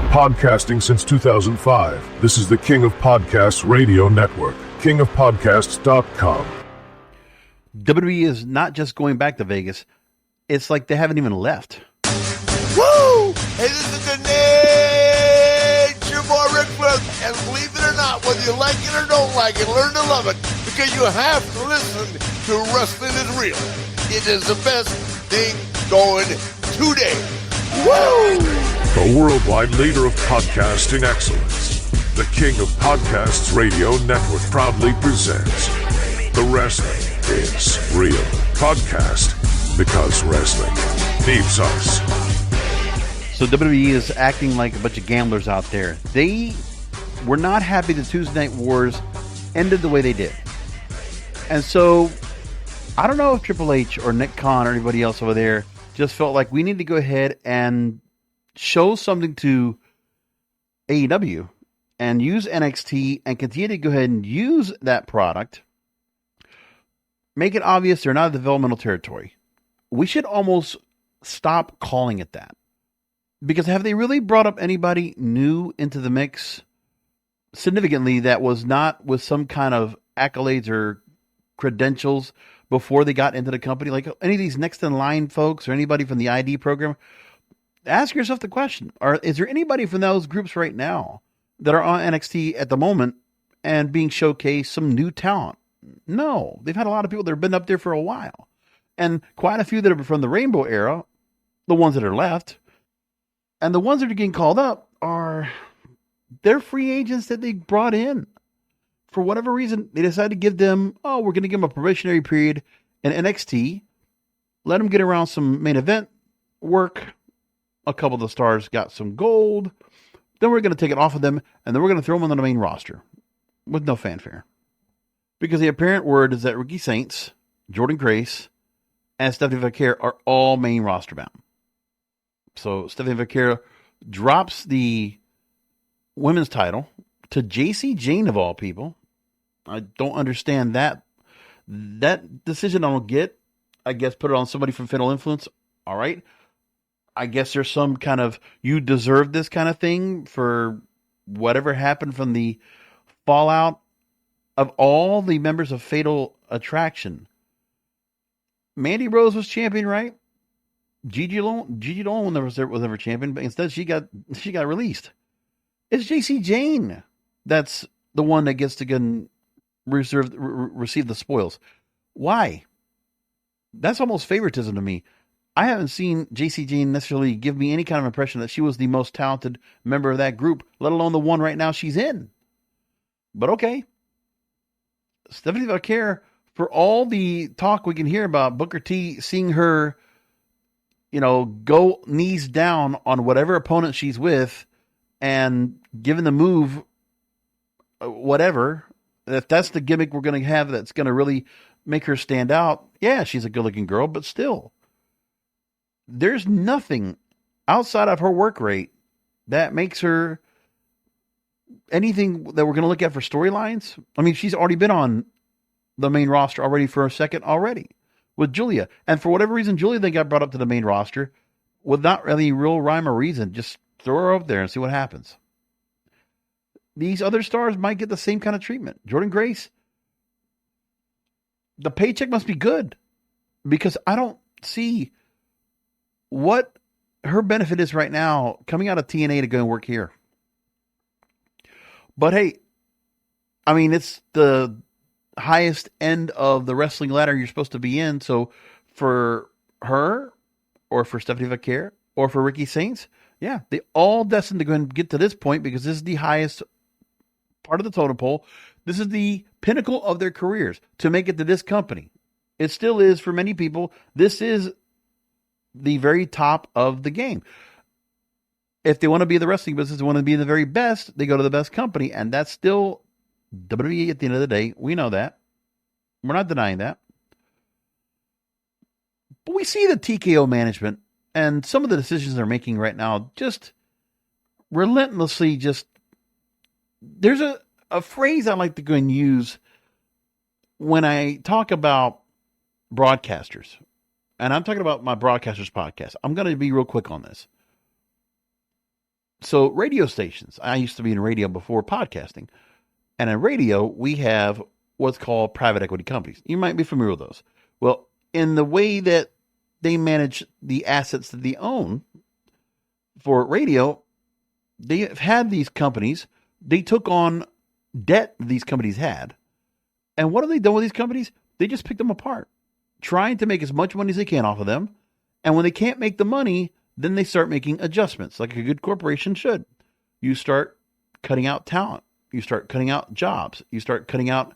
Podcasting since 2005. This is the King of Podcasts radio network, kingofpodcasts.com. WWE is not just going back to Vegas. It's like they haven't even left. Woo! Hey, this is the Nature Boy Ric Flair. And believe it or not, whether you like it or don't like it, learn to love it. Because you have to listen to Wrestling is Real. It is the best thing going today. Woo! The worldwide leader of podcasting excellence. The King of Podcasts radio network proudly presents The Wrestling is Real podcast, because wrestling needs us. So WWE is acting like a bunch of gamblers out there. They were not happy the Tuesday Night Wars ended the way they did. And so, I don't know if Triple H or Nick Khan or anybody else over there just felt like we need to go ahead and show something to AEW and use NXT and continue to go ahead and use that product. Make it obvious they're not a developmental territory. We should almost stop calling it that. Because have they really brought up anybody new into the mix significantly that was not with some kind of accolades or credentials before they got into the company? Like any of these next in line folks or anybody from the ID program? Ask yourself the question, is there anybody from those groups right now that are on NXT at the moment and being showcased some new talent? No, they've had a lot of people that have been up there for a while. And quite a few that are from the Rainbow era, the ones that are left. And the ones that are getting called up they're free agents that they brought in. For whatever reason, they decided to give them, we're going to give them a probationary period in NXT. Let them get around some main event work. A couple of the stars got some gold. Then we're going to take it off of them, and then we're going to throw them on the main roster with no fanfare. Because the apparent word is that Ricky Saints, Jordan Grace, and Stephanie Vaquer are all main roster bound. So Stephanie Vaquer drops the women's title to JC Jane of all people. I don't understand that. That decision I don't get. I guess put it on somebody from Fatal Influence. All right. I guess there's some kind of you deserve this kind of thing for whatever happened from the fallout of all the members of Fatal Attraction. Mandy Rose was champion, right? Gigi Dolan was never champion, but instead she got released. It's JC Jane that's the one that gets to receive the spoils. Why? That's almost favoritism to me. I haven't seen JC Jane necessarily give me any kind of impression that she was the most talented member of that group, let alone the one right now she's in. But okay. Stephanie Vaquer, for all the talk we can hear about Booker T seeing her, go knees down on whatever opponent she's with and giving the move, whatever, if that's the gimmick we're going to have that's going to really make her stand out, yeah, she's a good-looking girl, but still, there's nothing outside of her work rate that makes her anything that we're going to look at for storylines. I mean, she's already been on the main roster already for a second already with Julia. And for whatever reason, Julia then got brought up to the main roster with not really real rhyme or reason. Just throw her up there and see what happens. These other stars might get the same kind of treatment. Jordan Grace, the paycheck must be good because I don't see what her benefit is right now coming out of TNA to go and work here. But hey, I mean, it's the highest end of the wrestling ladder you're supposed to be in. So for her or for Stephanie Vaquer or for Ricky Saints, yeah, they all destined to go and get to this point because this is the highest part of the totem pole. This is the pinnacle of their careers to make it to this company. It still is for many people. This is the very top of the game. If they want to be in the wrestling business, they want to be the very best, they go to the best company, and that's still WWE at the end of the day. We know that. We're not denying that. But we see the TKO management and some of the decisions they're making right now just relentlessly there's a phrase I like to go and use when I talk about broadcasters. And I'm talking about my Broadcasters podcast. I'm going to be real quick on this. So radio stations, I used to be in radio before podcasting. And in radio, we have what's called private equity companies. You might be familiar with those. Well, in the way that they manage the assets that they own for radio, they have had these companies. They took on debt these companies had. And what have they done with these companies? They just picked them apart, trying to make as much money as they can off of them. And when they can't make the money, then they start making adjustments like a good corporation should. You start cutting out talent. You start cutting out jobs. You start cutting out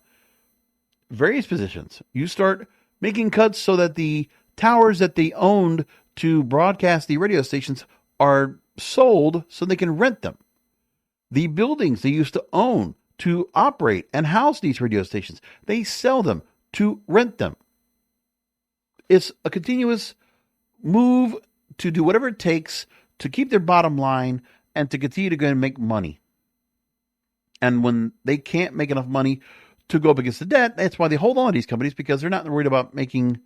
various positions. You start making cuts so that the towers that they owned to broadcast the radio stations are sold so they can rent them. The buildings they used to own to operate and house these radio stations, they sell them to rent them. It's a continuous move to do whatever it takes to keep their bottom line and to continue to go and make money. And when they can't make enough money to go up against the debt, that's why they hold on to these companies, because they're not worried about making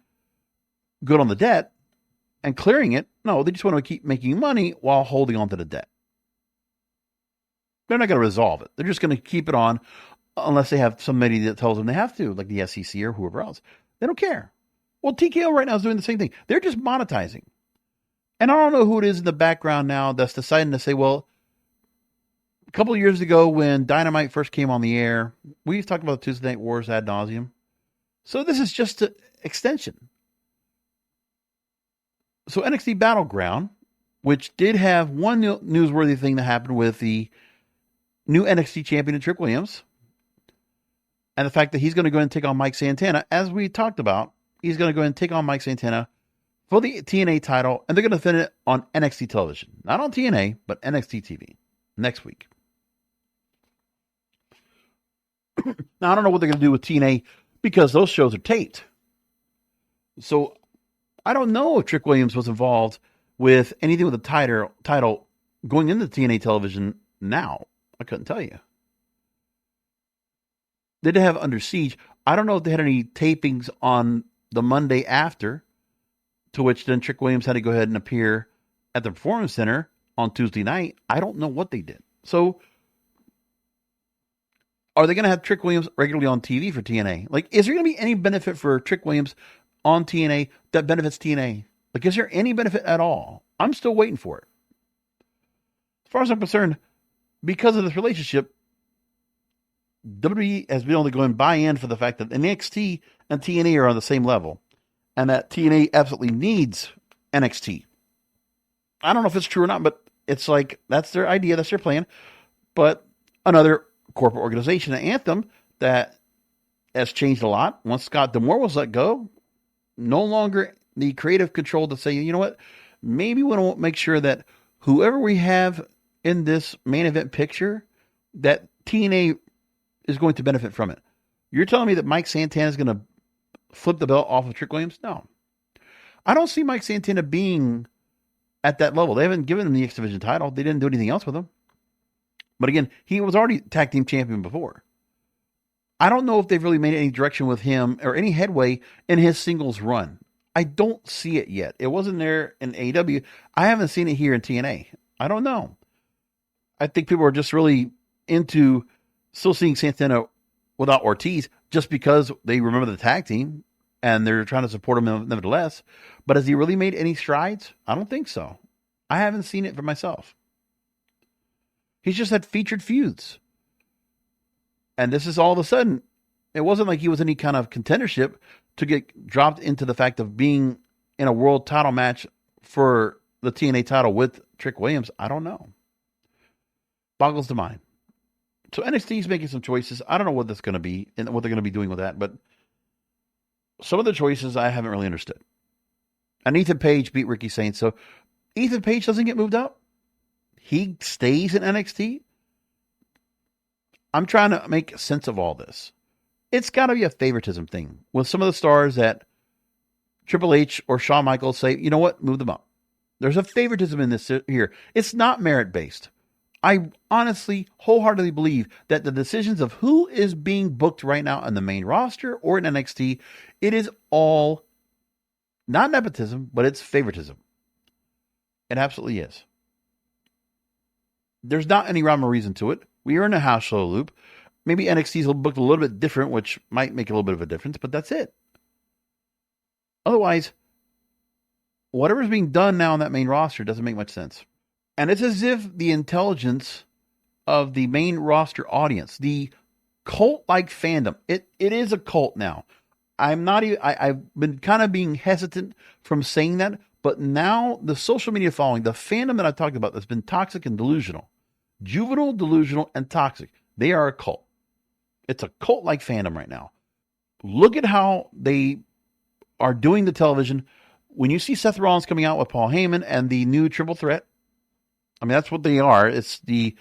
good on the debt and clearing it. No, they just want to keep making money while holding on to the debt. They're not going to resolve it. They're just going to keep it on unless they have somebody that tells them they have to, like the SEC or whoever else. They don't care. Well, TKO right now is doing the same thing. They're just monetizing. And I don't know who it is in the background now that's deciding to say, well, a couple of years ago when Dynamite first came on the air, we've talked about Tuesday Night Wars ad nauseum. So this is just an extension. So NXT Battleground, which did have one newsworthy thing that happened with the new NXT champion, Trick Williams, and the fact that he's going to go and take on Mike Santana, as we talked about, he's going to go and take on Mike Santana for the TNA title, and they're going to defend it on NXT television. Not on TNA, but NXT TV next week. Now, I don't know what they're going to do with TNA because those shows are taped. So I don't know if Trick Williams was involved with anything with the title going into TNA television now. I couldn't tell you. They did have Under Siege. I don't know if they had any tapings on the Monday after, to which then Trick Williams had to go ahead and appear at the Performance Center on Tuesday night. I don't know what they did. So are they going to have Trick Williams regularly on TV for TNA? Like, is there going to be any benefit for Trick Williams on TNA that benefits TNA? Like, is there any benefit at all? I'm still waiting for it. As far as I'm concerned, because of this relationship, WWE has been able to go and buy in for the fact that NXT and TNA are on the same level, and that TNA absolutely needs NXT. I don't know if it's true or not, but it's like, that's their idea, that's their plan. But another corporate organization, Anthem, that has changed a lot. Once Scott D'Amore was let go, no longer the creative control to say, you know what, maybe we want to make sure that whoever we have in this main event picture, that TNA is going to benefit from it. You're telling me that Mike Santana is going to flip the belt off of Trick Williams? No. I don't see Mike Santana being at that level. They haven't given him the X Division title. They didn't do anything else with him. But again, he was already tag team champion before. I don't know if they've really made any direction with him or any headway in his singles run. I don't see it yet. It wasn't there in AEW. I haven't seen it here in TNA. I don't know. I think people are just really into still seeing Santana without Ortiz just because they remember the tag team and they're trying to support him nevertheless. But has he really made any strides? I don't think so. I haven't seen it for myself. He's just had featured feuds. And this is all of a sudden, it wasn't like he was any kind of contendership to get dropped into the fact of being in a world title match for the TNA title with Trick Williams. I don't know. Boggles the mind. So NXT is making some choices. I don't know what that's going to be and what they're going to be doing with that, but some of the choices I haven't really understood. And Ethan Page beat Ricky Saints. So Ethan Page doesn't get moved up. He stays in NXT. I'm trying to make sense of all this. It's got to be a favoritism thing with some of the stars that Triple H or Shawn Michaels say, you know what, move them up. There's a favoritism in this here. It's not merit-based. I honestly, wholeheartedly believe that the decisions of who is being booked right now on the main roster or in NXT, it is all not nepotism, but it's favoritism. It absolutely is. There's not any rhyme or reason to it. We are in a house show loop. Maybe NXT's booked a little bit different, which might make a little bit of a difference, but that's it. Otherwise, whatever's being done now on that main roster doesn't make much sense. And it's as if the intelligence of the main roster audience, the cult-like fandom, it is a cult now. I've been kind of being hesitant from saying that, but now the social media following, the fandom that I talked about that's been toxic and delusional, juvenile, delusional, and toxic, they are a cult. It's a cult-like fandom right now. Look at how they are doing the television. When you see Seth Rollins coming out with Paul Heyman and the new triple threat, I mean, that's what they are. It's an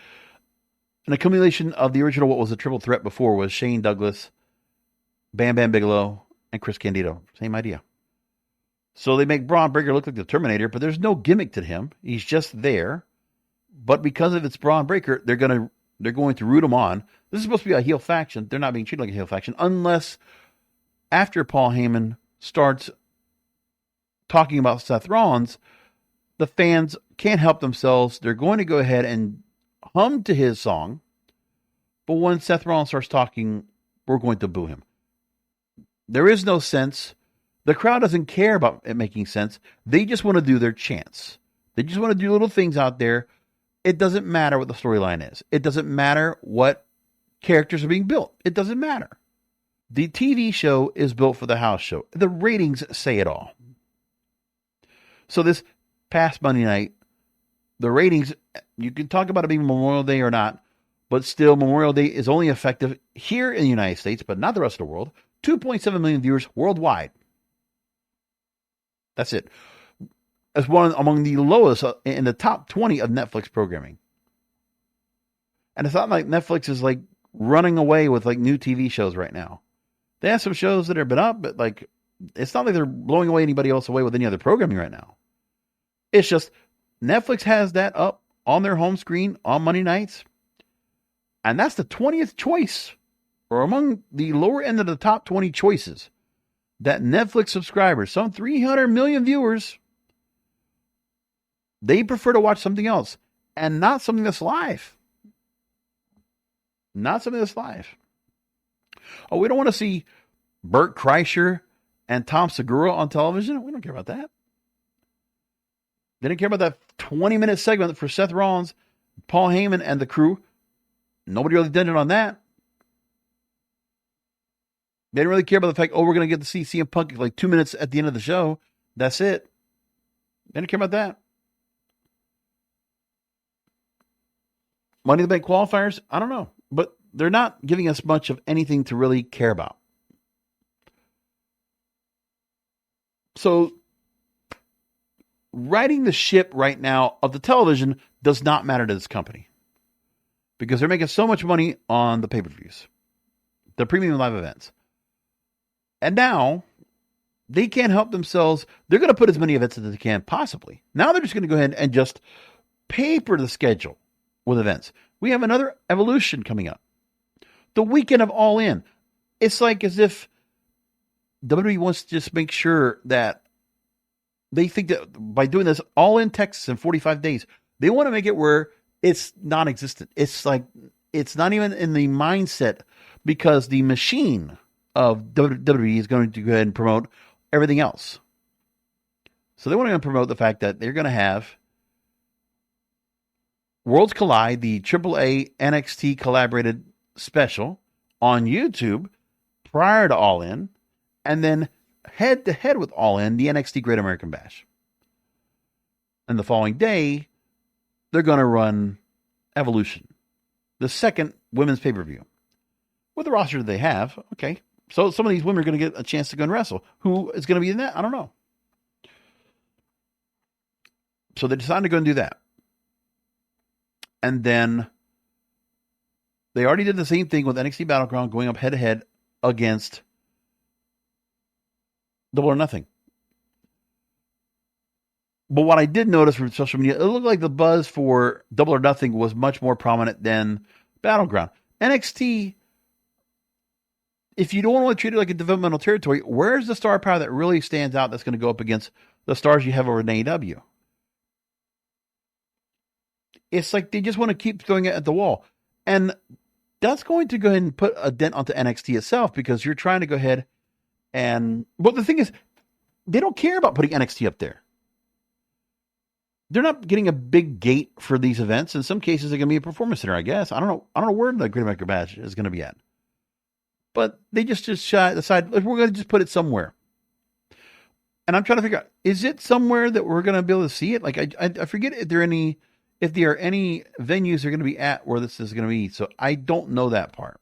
accumulation of the original, what was the triple threat before, was Shane Douglas, Bam Bam Bigelow, and Chris Candido. Same idea. So they make Braun Breaker look like the Terminator, but there's no gimmick to him. He's just there. But because of it's Braun Breaker, they're going to root him on. This is supposed to be a heel faction. They're not being treated like a heel faction unless after Paul Heyman starts talking about Seth Rollins, the fans can't help themselves. They're going to go ahead and hum to his song. But when Seth Rollins starts talking, we're going to boo him. There is no sense. The crowd doesn't care about it making sense. They just want to do their chants. They just want to do little things out there. It doesn't matter what the storyline is. It doesn't matter what characters are being built. It doesn't matter. The TV show is built for the house show. The ratings say it all. So this past Monday night, the ratings, you can talk about it being Memorial Day or not, but still Memorial Day is only effective here in the United States, but not the rest of the world. 2.7 million viewers worldwide. That's it. As one among the lowest in the top 20 of Netflix programming. And it's not like Netflix is like running away with like new TV shows right now. They have some shows that have been up, but like it's not like they're blowing away anybody else away with any other programming right now. It's just Netflix has that up on their home screen on Monday nights. And that's the 20th choice, or among the lower end of the top 20 choices that Netflix subscribers, some 300 million viewers, they prefer to watch something else and not something that's live. Not something that's live. Oh, we don't want to see Bert Kreischer and Tom Segura on television. We don't care about that. They didn't care about that 20-minute segment for Seth Rollins, Paul Heyman, and the crew. Nobody really did it on that. They didn't really care about the fact, we're going to get to see CM Punk like 2 minutes at the end of the show. That's it. They didn't care about that. Money in the Bank qualifiers? I don't know. But they're not giving us much of anything to really care about. So, riding the ship right now of the television does not matter to this company. Because they're making so much money on the pay-per-views. The premium live events. And now, they can't help themselves. They're going to put as many events as they can possibly. Now they're just going to go ahead and just paper the schedule with events. We have another Evolution coming up. The weekend of All In. It's like as if WWE wants to just make sure that they think that by doing this All In Texas in 45 days, they want to make it where it's non-existent. It's like, it's not even in the mindset because the machine of WWE is going to go ahead and promote everything else. So they want to promote the fact that they're going to have Worlds Collide, the AAA NXT collaborated special on YouTube prior to All In, and then head to head with All In, the NXT Great American Bash. And the following day, they're going to run Evolution, the second women's pay-per-view. What the roster do they have? Okay. So some of these women are going to get a chance to go and wrestle. Who is going to be in that? I don't know. So they decided to go and do that. And then they already did the same thing with NXT Battleground, going up head-to-head against Double or Nothing. But what I did notice from social media, it looked like the buzz for Double or Nothing was much more prominent than Battleground. NXT, if you don't want to treat it like a developmental territory, where's the star power that really stands out that's going to go up against the stars you have over in AEW? It's like they just want to keep throwing it at the wall. And that's going to go ahead and put a dent onto NXT itself, because you're trying to go ahead and... But the thing is, they don't care about putting NXT up there. They're not getting a big gate for these events. In some cases, they're going to be a performance center, I guess. I don't know where the Great American Bash is going to be at. But they just decide, we're going to just put it somewhere. And I'm trying to figure out, is it somewhere that we're going to be able to see it? Like, I forget if there are any venues they're going to be at where this is going to be. So I don't know that part.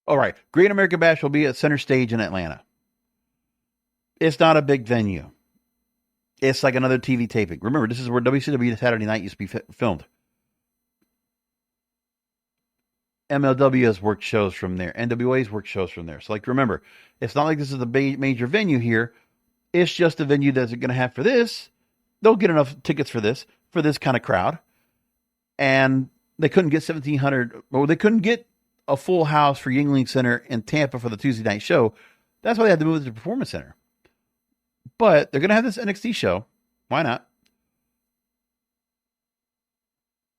All right. Great American Bash will be at Center Stage in Atlanta. It's not a big venue. It's like another TV taping. Remember, this is where WCW Saturday Night used to be filmed. MLW has worked shows from there. NWA's worked shows from there. So, like, remember, it's not like this is a major venue here. It's just a venue that's going to have for this. They'll get enough tickets for this kind of crowd. And they couldn't get 1,700, or they couldn't get a full house for Yuengling Center in Tampa for the Tuesday night show. That's why they had to move it to the Performance Center. But they're going to have this NXT show. Why not?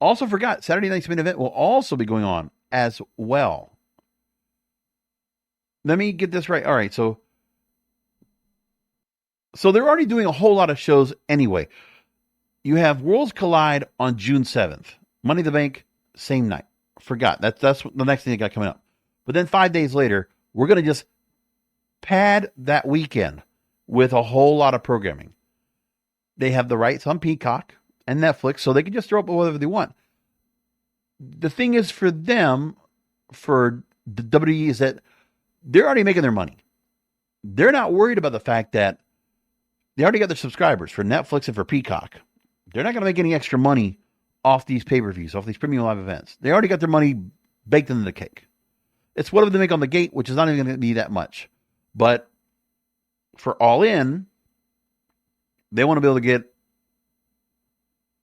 Also forgot, Saturday night's main event will also be going on as well. Let me get this right. All right, so they're already doing a whole lot of shows anyway. You have Worlds Collide on June 7th. Money in the Bank, same night. Forgot. That's the next thing they got coming up. But then 5 days later, we're going to just pad that weekend with a whole lot of programming. They have the rights on Peacock and Netflix, so they can just throw up whatever they want. The thing is for them, for the WWE, is that they're already making their money. They're not worried about the fact that they already got their subscribers for Netflix and for Peacock. They're not going to make any extra money off these pay-per-views, off these premium live events. They already got their money baked into the cake. It's whatever they make on the gate, which is not even going to be that much. But for All In, they want to be able to get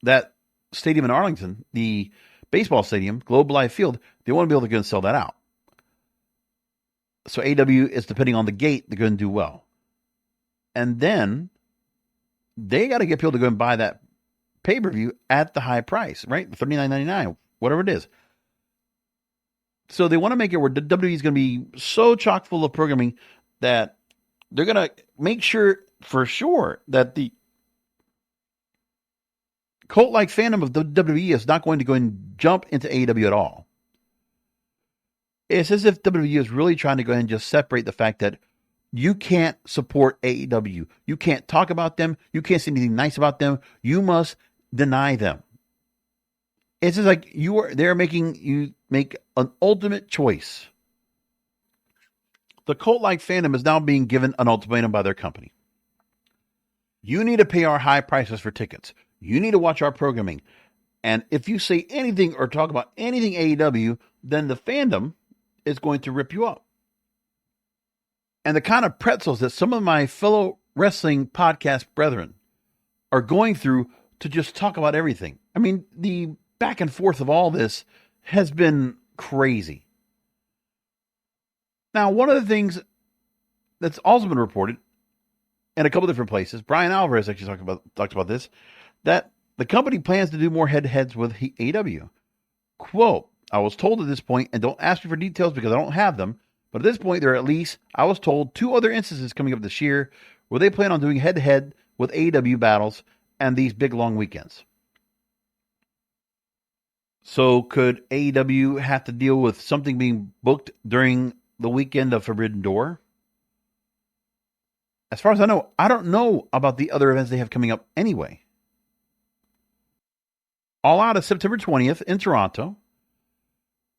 that stadium in Arlington, the baseball stadium, Globe Life Field. They want to be able to go and sell that out. So AEW is depending on the gate, they're going to do well. And then they got to get people to go and buy that pay-per-view at the high price, right? $39.99, whatever it is. So they want to make it where the WWE is going to be so chock full of programming that they're going to make sure for sure that the cult-like fandom of the WWE is not going to go and jump into AEW at all. It's as if WWE is really trying to go ahead and just separate the fact that you can't support AEW. You can't talk about them. You can't say anything nice about them. You must deny them. It's just like they're making you make an ultimate choice. The cult-like fandom is now being given an ultimatum by their company. You need to pay our high prices for tickets. You need to watch our programming. And if you say anything or talk about anything AEW, then the fandom is going to rip you up. And the kind of pretzels that some of my fellow wrestling podcast brethren are going through to just talk about everything. I mean, the back and forth of all this has been crazy. Now, one of the things that's also been reported in a couple different places, Brian Alvarez actually talked about this, that the company plans to do more head-to-heads with AEW. Quote, I was told at this point, and don't ask me for details because I don't have them, but at this point there are at least, I was told, 2 other instances coming up this year where they plan on doing head-to-head with AEW battles and these big long weekends. So could AEW have to deal with something being booked during the weekend of Forbidden Door? As far as I know, I don't know about the other events they have coming up anyway. All Out is September 20th in Toronto.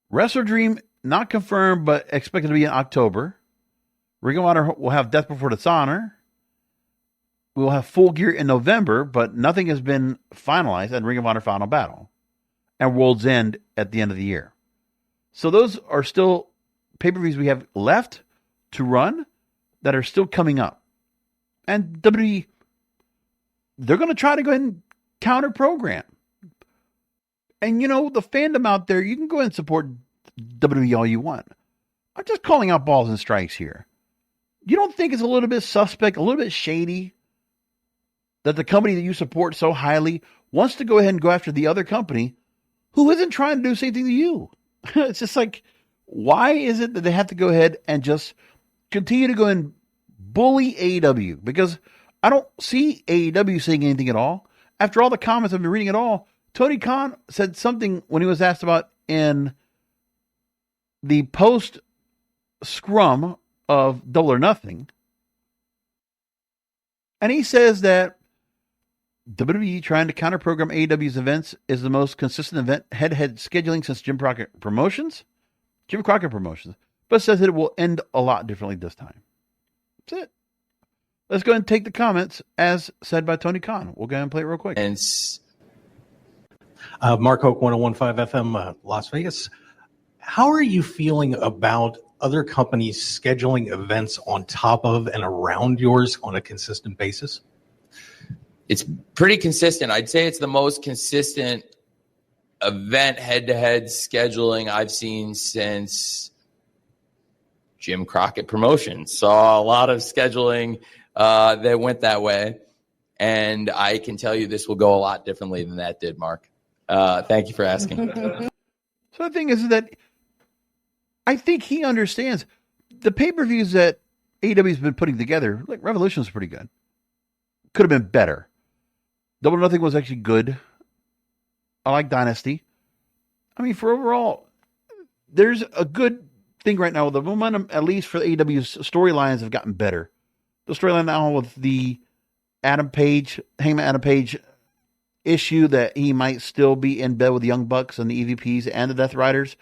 Wrestle Dream, not confirmed, but expected to be in October. Ring of Honor will have Death Before Dishonor. We will have Full Gear in November, but nothing has been finalized at Ring of Honor Final Battle. And World's End at the end of the year. So those are still pay-per-views we have left to run that are still coming up. And WWE, they're going to try to go ahead and counter-program. And, you know, the fandom out there, you can go ahead and support WWE all you want. I'm just calling out balls and strikes here. You don't think it's a little bit suspect, a little bit shady that the company that you support so highly wants to go ahead and go after the other company who isn't trying to do the same thing to you. It's just like, why is it that they have to go ahead and just continue to go and bully AEW? Because I don't see AEW saying anything at all. After all the comments I've been reading at all, Tony Khan said something when he was asked about in the post scrum of Double or Nothing. And he says that WWE trying to counter-program AEW's events is the most consistent event head-to-head scheduling since Jim Crockett Promotions. But says that it will end a lot differently this time. That's it. Let's go ahead and take the comments as said by Tony Khan. We'll go ahead and play it real quick. And Mark Hoke, 101.5 FM, Las Vegas. How are you feeling about other companies scheduling events on top of and around yours on a consistent basis? It's pretty consistent. I'd say it's the most consistent event head-to-head scheduling I've seen since Jim Crockett Promotions. Saw a lot of scheduling that went that way. And I can tell you this will go a lot differently than that did, Mark. Thank you for asking. So the thing is that I think he understands the pay-per-views that AEW's been putting together. Like Revolution was pretty good. Could have been better. Double or Nothing was actually good. I like Dynasty. I mean, for overall, there's a good thing right now. The momentum, at least for AEW's storylines, have gotten better. The storyline now with the Hangman Adam Page issue that he might still be in bed with the Young Bucks and the EVPs and the Death Riders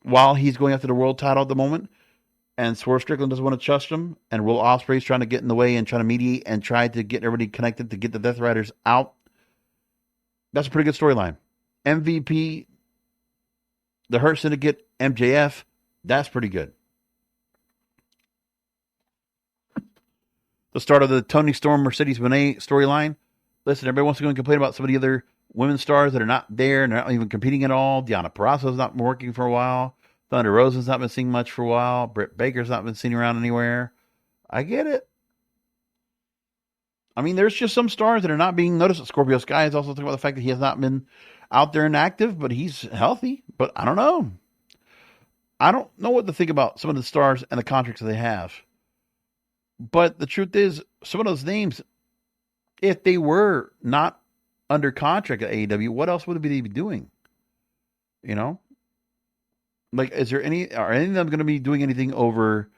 while he's going after the world title at the moment. And Swerve Strickland doesn't want to trust him. And Will Ospreay's trying to get in the way and trying to mediate and try to get everybody connected to get the Death Riders out. That's a pretty good storyline. MVP, the Hurt Syndicate, MJF, that's pretty good. The start of the Tony Storm Mercedes Moné storyline. Listen, everybody wants to go and complain about some of the other women's stars that are not there and they're not even competing at all. Deonna Purrazzo's not working for a while. Thunder Rosa's not been seen much for a while. Britt Baker's not been seen around anywhere. I get it. I mean, there's just some stars that are not being noticed. Scorpio Sky is also talking about the fact that he has not been out there and active, but he's healthy. But I don't know. I don't know what to think about some of the stars and the contracts that they have. But the truth is, some of those names, if they were not under contract at AEW, what else would they be doing? You know? Like, are any of them going to be doing anything over?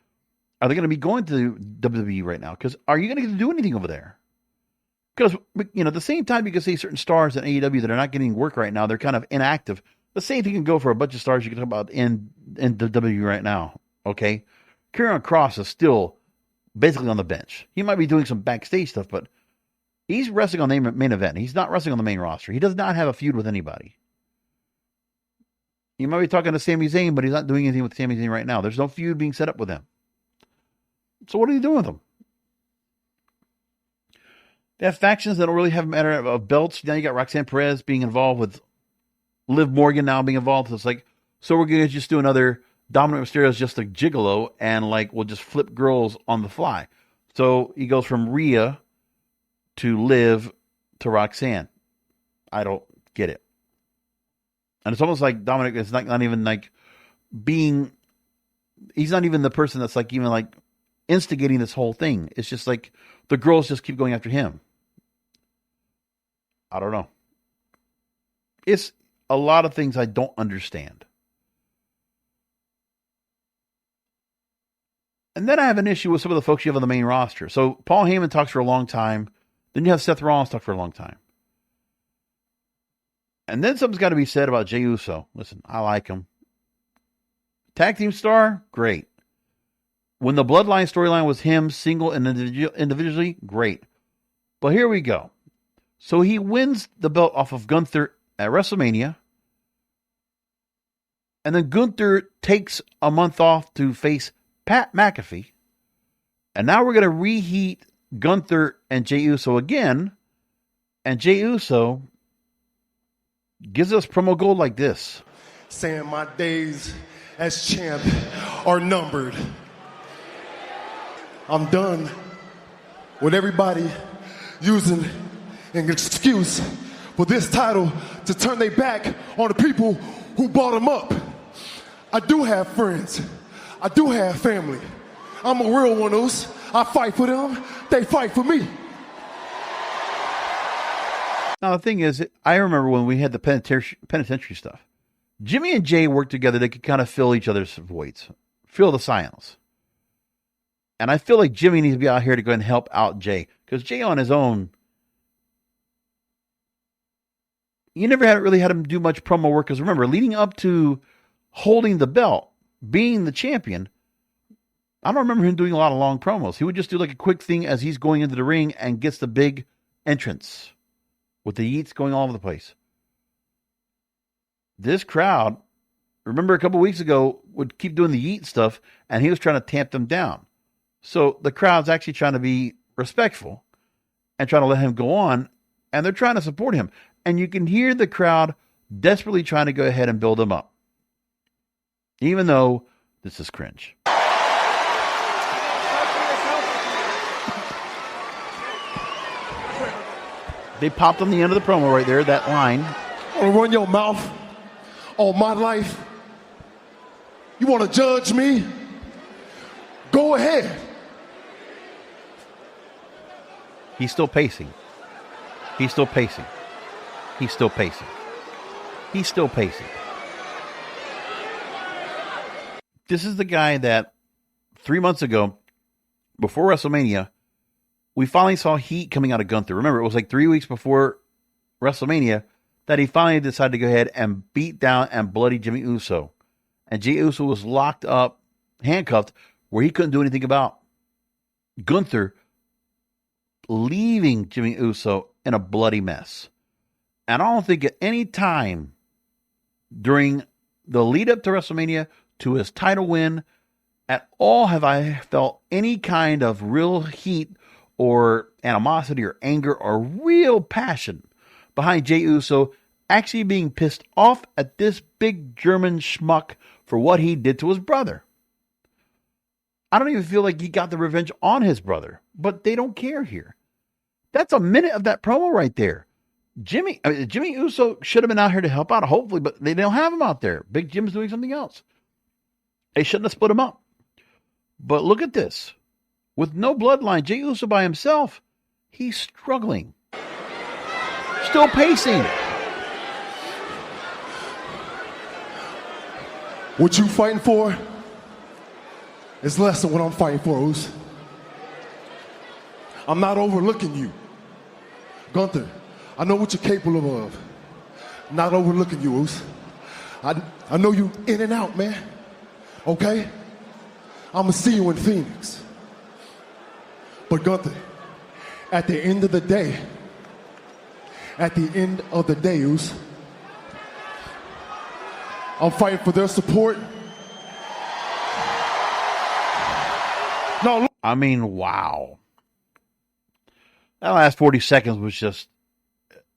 Are they going to be going to WWE right now? Because are you going to get to do anything over there? Because, you know, at the same time, you can see certain stars in AEW that are not getting work right now. They're kind of inactive. The same thing can go for a bunch of stars you can talk about in WWE right now. Okay? Karrion Kross is still basically on the bench. He might be doing some backstage stuff, but he's wrestling on the main event. He's not wrestling on the main roster. He does not have a feud with anybody. You might be talking to Sami Zayn, but he's not doing anything with Sami Zayn right now. There's no feud being set up with him. So what are you doing with him? They have factions that don't really have a matter of belts. Now you got Roxanne Perez being involved with Liv Morgan now being involved. So it's like, so we're going to just do another Dominic Mysterio's just a gigolo and like we'll just flip girls on the fly. So he goes from Rhea to Liv to Roxanne. I don't get it. And it's almost like Dominic is not even like being, he's not even the person that's like even like instigating this whole thing. It's just like the girls just keep going after him. I don't know. It's a lot of things I don't understand. And then I have an issue with some of the folks you have on the main roster. So Paul Heyman talks for a long time. Then you have Seth Rollins talk for a long time. And then something's got to be said about Jey Uso. Listen, I like him. Tag team star, great. When the Bloodline storyline was him, single and individually, great. But here we go. So he wins the belt off of Gunther at WrestleMania. And then Gunther takes a month off to face Pat McAfee. And now we're going to reheat Gunther and Jey Uso again. And Jey Uso gives us promo gold like this. Saying my days as champ are numbered. I'm done with everybody using an excuse for this title to turn their back on the people who brought them up. I do have friends. I do have family. I'm a real one, Oos. I fight for them. They fight for me. Now, the thing is, I remember when we had the penitentiary stuff. Jimmy and Jay worked together. They could kind of fill each other's voids, fill the silence. And I feel like Jimmy needs to be out here to go and help out Jay. Because Jay on his own, you never really had him do much promo work. Because remember, leading up to holding the belt, being the champion, I don't remember him doing a lot of long promos. He would just do like a quick thing as he's going into the ring and gets the big entrance with the yeets going all over the place. This crowd, remember a couple weeks ago, would keep doing the yeet stuff, and he was trying to tamp them down. So the crowd's actually trying to be respectful and trying to let him go on, and they're trying to support him. And you can hear the crowd desperately trying to go ahead and build him up, even though this is cringe. They popped on the end of the promo right there, that line. You want to run your mouth on my life? You want to judge me? Go ahead. He's still pacing. He's still pacing. He's still pacing. He's still pacing. This is the guy that 3 months ago, before WrestleMania, we finally saw heat coming out of Gunther. Remember, it was like 3 weeks before WrestleMania that he finally decided to go ahead and beat down and bloody Jimmy Uso. And Jey Uso was locked up, handcuffed, where he couldn't do anything about. Gunther leaving Jimmy Uso in a bloody mess. And I don't think at any time during the lead up to WrestleMania to his title win at all have I felt any kind of real heat or animosity or anger or real passion behind Jey Uso actually being pissed off at this big German schmuck for what he did to his brother. I don't even feel like he got the revenge on his brother, but they don't care here. That's a minute of that promo right there. Jimmy Uso should have been out here to help out, hopefully, but they don't have him out there. Big Jim's doing something else. They shouldn't have split him up. But look at this. With no bloodline, Jey Uso by himself, he's struggling. Still pacing. What you fighting for is less than what I'm fighting for, Oos. I'm not overlooking you. Gunther, I know what you're capable of. I'm not overlooking you, Oos. I know you in and out, man. Okay? I'm going to see you in Phoenix. But Gunther, at the end of the day, Oos, I'm fighting for their support. No, I mean, wow. That last 40 seconds was just,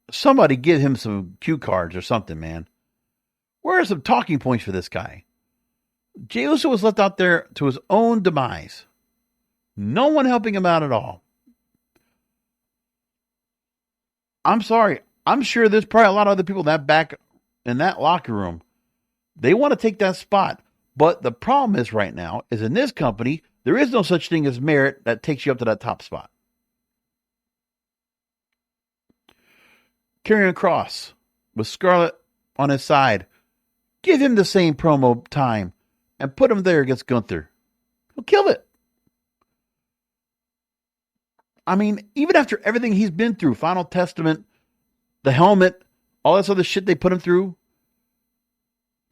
somebody give him some cue cards or something, man. Where are some talking points for this guy? Jey Uso was left out there to his own demise. No one helping him out at all. I'm sorry. I'm sure there's probably a lot of other people that back in that locker room. They want to take that spot. But the problem is right now is in this company, there is no such thing as merit that takes you up to that top spot. Karrion Kross with Scarlett on his side. Give him the same promo time and put him there against Gunther. He'll kill it. I mean, even after everything he's been through, Final Testament, the helmet, all this other shit they put him through,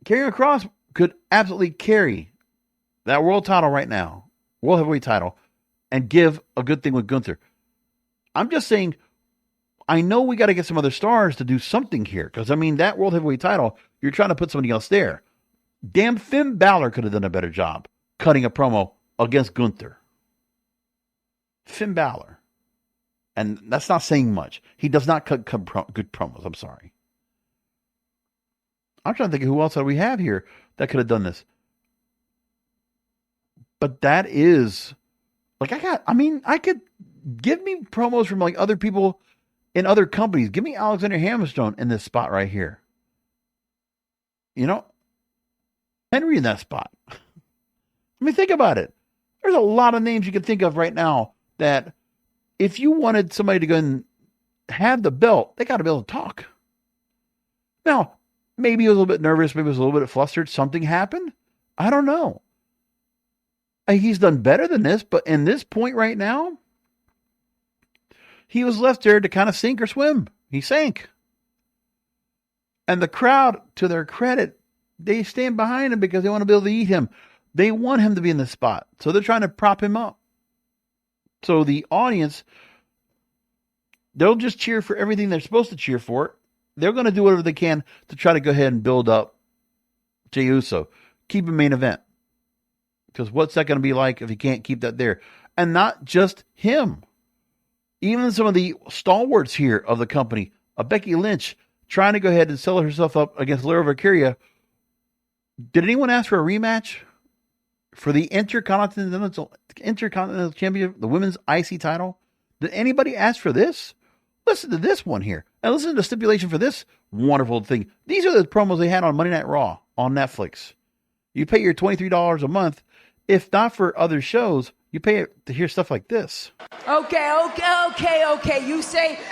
Karrion Kross could absolutely carry that world title right now, world heavyweight title, and give a good thing with Gunther. I'm just saying, I know we got to get some other stars to do something here, because, I mean, that world heavyweight title, you're trying to put somebody else there. Damn, Finn Balor could have done a better job cutting a promo against Gunther. Finn Balor. And that's not saying much. He does not cut good promos. I'm sorry. I'm trying to think of who else that we have here that could have done this. But that is, like, I could Give me promos from like other people in other companies. Give me Alexander Hammerstone in this spot right here. You know, Henry in that spot. I mean, think about it. There's a lot of names you can think of right now that if you wanted somebody to go and have the belt, they got to be able to talk. Now, maybe he was a little bit nervous. Maybe he was a little bit flustered. Something happened. I don't know. He's done better than this, but in this point right now, he was left there to kind of sink or swim. He sank. And the crowd, to their credit, they stand behind him because they want to be able to eat him. They want him to be in this spot. So they're trying to prop him up. So the audience, they'll just cheer for everything they're supposed to cheer for. They're going to do whatever they can to try to go ahead and build up Jey Uso. Keep a main event. Because what's that going to be like if you can't keep that there? And not just him. Even some of the stalwarts here of the company, Becky Lynch, trying to go ahead and sell herself up against Lyra Valkyria. Did anyone ask for a rematch for the Intercontinental Championship, the women's IC title? Did anybody ask for this? Listen to this one here. And listen to the stipulation for this wonderful thing. These are the promos they had on Monday Night Raw on Netflix. You pay your $23 a month. If not for other shows, you pay it to hear stuff like this. Okay.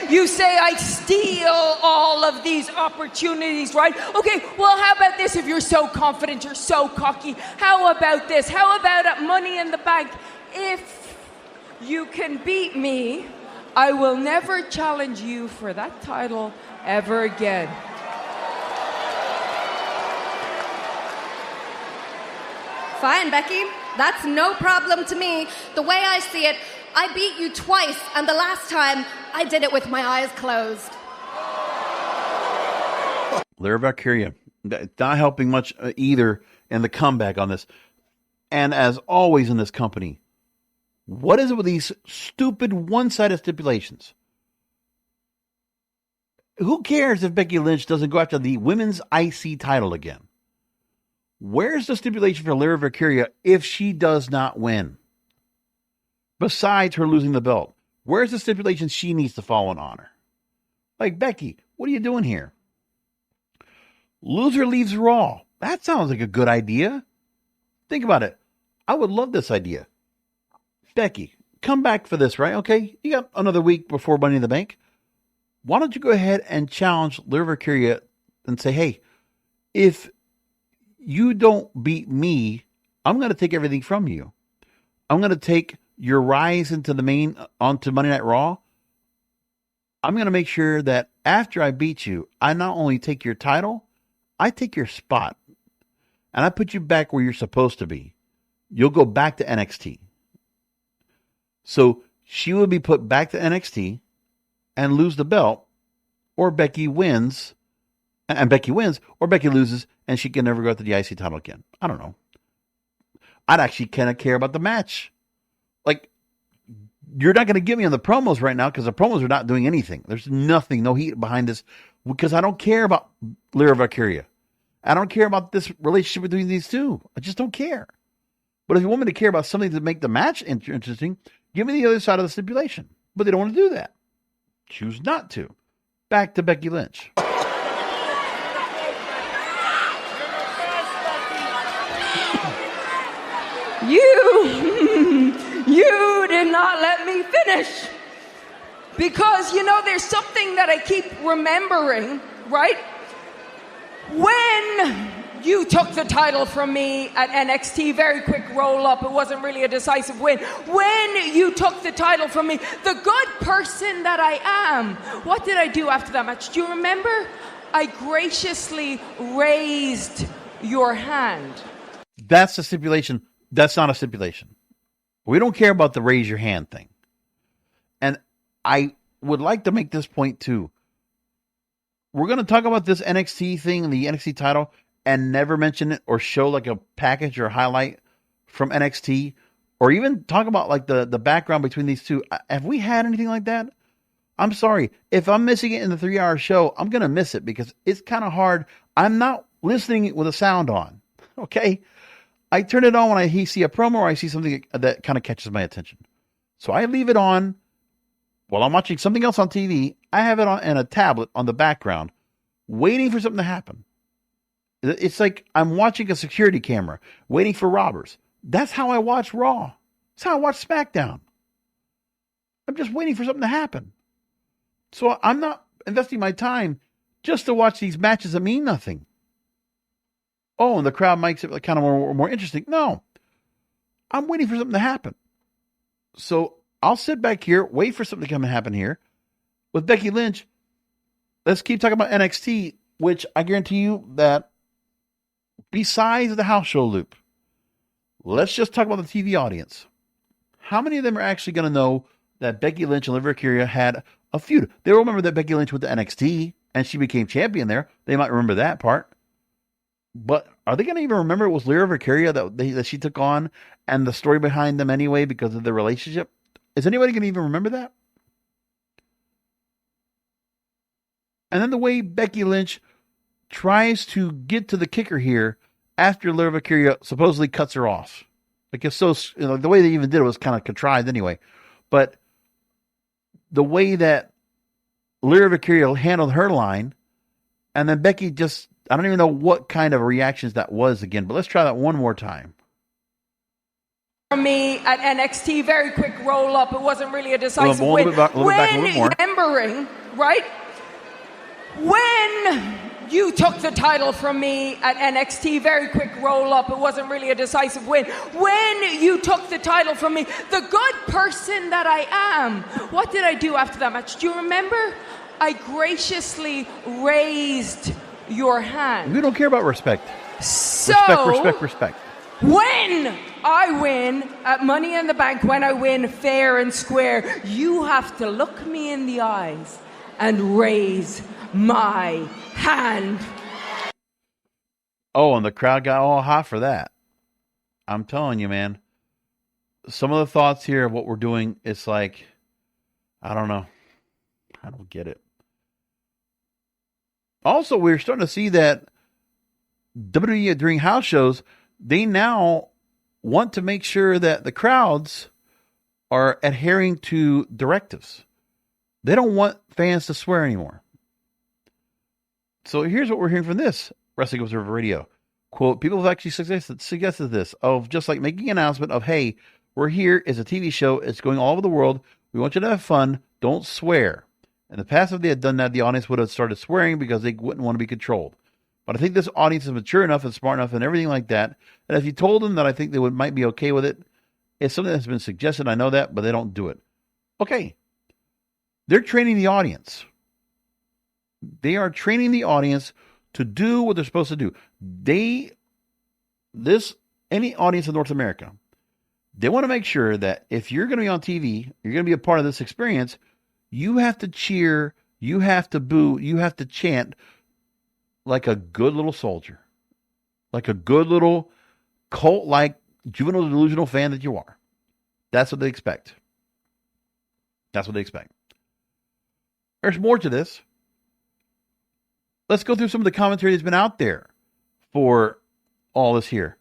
You say I steal all of these opportunities, right? Okay, well, how about this? If you're so confident, you're so cocky, how about this? How about Money in the Bank? If you can beat me, I will never challenge you for that title ever again. Fine, Becky. That's no problem to me. The way I see it, I beat you twice, and the last time, I did it with my eyes closed. Lyra Valkyria, not helping much either in the comeback on this. And as always in this company, what is it with these stupid one-sided stipulations? Who cares if Becky Lynch doesn't go after the women's IC title again? Where's the stipulation for Lyra Valkyria if she does not win? Besides her losing the belt, where's the stipulation she needs to follow in honor? Like, Becky, what are you doing here? Loser leaves Raw. That sounds like a good idea. Think about it. I would love this idea. Becky, come back for this, right? Okay, you got another week before Money in the Bank. Why don't you go ahead and challenge Lyra Valkyria and say, hey, if you don't beat me, I'm going to take everything from you. I'm going to take your rise into onto Monday Night Raw. I'm going to make sure that after I beat you, I not only take your title, I take your spot. And I put you back where you're supposed to be. You'll go back to NXT. So she will be put back to NXT and lose the belt, or Becky wins, or Becky loses, and she can never go after the IC title again. I don't know. I'd actually kind of care about the match. Like, you're not going to get me on the promos right now because the promos are not doing anything. There's nothing, no heat behind this, because I don't care about Lyra Valkyria. I don't care about this relationship between these two. I just don't care. But if you want me to care about something to make the match interesting, give me the other side of the stipulation. But they don't want to do that. Choose not to. Back to Becky Lynch. You did not let me finish. Because, there's something that I keep remembering, right? When you took the title from me at NXT, very quick roll-up, it wasn't really a decisive win. When you took the title from me, the good person that I am, what did I do after that match? Do you remember? I graciously raised your hand. That's the stipulation. That's not a stipulation. We don't care about the raise your hand thing. And I would like to make this point too. We're going to talk about this NXT thing, the NXT title, and never mention it or show like a package or highlight from NXT, or even talk about like the background between these two. Have we had anything like that? I'm sorry. If I'm missing it in the 3-hour show, I'm going to miss it because it's kind of hard. I'm not listening with a sound on. Okay. I turn it on when I see a promo or I see something that kind of catches my attention. So I leave it on while I'm watching something else on TV, I have it on in a tablet on the background, waiting for something to happen. It's like I'm watching a security camera, waiting for robbers. That's how I watch Raw. That's how I watch SmackDown. I'm just waiting for something to happen. So I'm not investing my time just to watch these matches that mean nothing. Oh, and the crowd makes it kind of more interesting. No. I'm waiting for something to happen. So I'll sit back here, wait for something to come and happen here. With Becky Lynch, let's keep talking about NXT, which I guarantee you that besides the house show loop, let's just talk about the TV audience. How many of them are actually going to know that Becky Lynch and Liv Kyria had a feud? They will remember that Becky Lynch went to NXT and she became champion there. They might remember that part. But are they going to even remember it was Lyra Valkyria that she took on and the story behind them anyway because of their relationship? Is anybody going to even remember that? And then the way Becky Lynch tries to get to the kicker here after Lyra Valkyria supposedly cuts her off. Like it's so, the way they even did it was kind of contrived anyway. But the way that Lyra Valkyria handled her line, and then Becky just, I don't even know what kind of reactions that was again, but let's try that one more time. From me at NXT, very quick roll up. It wasn't really a decisive win. Remembering, right? When you took the title from me at NXT, very quick roll up. It wasn't really a decisive win. When you took the title from me, the good person that I am, what did I do after that match? Do you remember? I graciously raised your hand. We don't care about respect. So, Respect. When I win at Money in the Bank, when I win fair and square, you have to look me in the eyes and raise my hand. Oh, and the crowd got all hot for that. I'm telling you, man. Some of the thoughts here of what we're doing, it's like, I don't know. I don't get it. Also, we're starting to see that WWE during house shows, they now want to make sure that the crowds are adhering to directives. They don't want fans to swear anymore. So here's what we're hearing from this Wrestling Observer Radio. Quote, people have actually suggested this, of just like making an announcement of, hey, we're here, it's a TV show, it's going all over the world, we want you to have fun, don't swear. In the past, if they had done that, the audience would have started swearing because they wouldn't want to be controlled. But I think this audience is mature enough and smart enough and everything like that. And if you told them that I think they might be okay with it, it's something that's been suggested. I know that, but they don't do it. Okay. They're training the audience. They are training the audience to do what they're supposed to do. Any audience in North America, they want to make sure that if you're going to be on TV, you're going to be a part of this experience, you have to cheer, you have to boo, you have to chant like a good little soldier, like a good little cult-like juvenile delusional fan that you are. That's what they expect. That's what they expect. There's more to this. Let's go through some of the commentary that's been out there for all this here.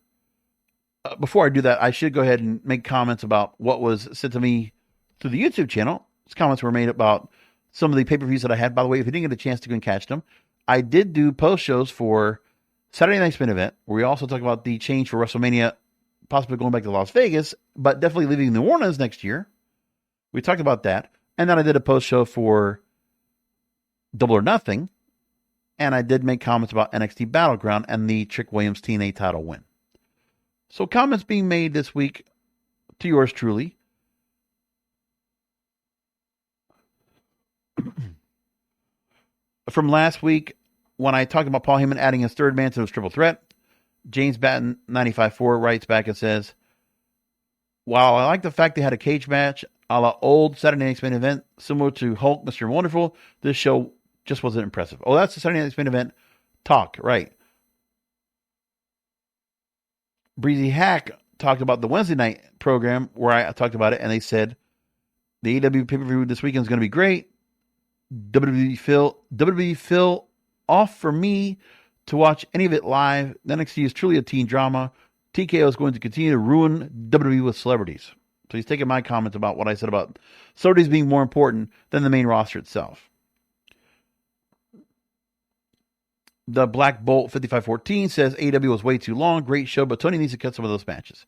Before I do that, I should go ahead and make comments about what was sent to me through the YouTube channel. These comments were made about some of the pay-per-views that I had. By the way, if you didn't get a chance to go and catch them, I did do post shows for Saturday Night's Main Event, where we also talk about the change for WrestleMania, possibly going back to Las Vegas, but definitely leaving New Orleans next year. We talked about that. And then I did a post show for Double or Nothing, and I did make comments about NXT Battleground and the Trick Williams TNA title win. So comments being made this week to yours truly. From last week, when I talked about Paul Heyman adding his third man to his triple threat, James Batten 95.4 writes back and says, while I like the fact they had a cage match a la old Saturday Night's Main Event, similar to Hulk, Mr. Wonderful, this show just wasn't impressive. Oh, that's the Saturday Night's Main Event talk, right. Breezy Hack talked about the Wednesday night program where I talked about it, and they said the AEW pay-per-view this weekend is going to be great. WWE Phil off for me to watch any of it live. The NXT is truly a teen drama. TKO is going to continue to ruin WWE with celebrities. So he's taking my comments about what I said about celebrities being more important than the main roster itself. The Black Bolt 5514 says AEW was way too long. Great show, but Tony needs to cut some of those matches.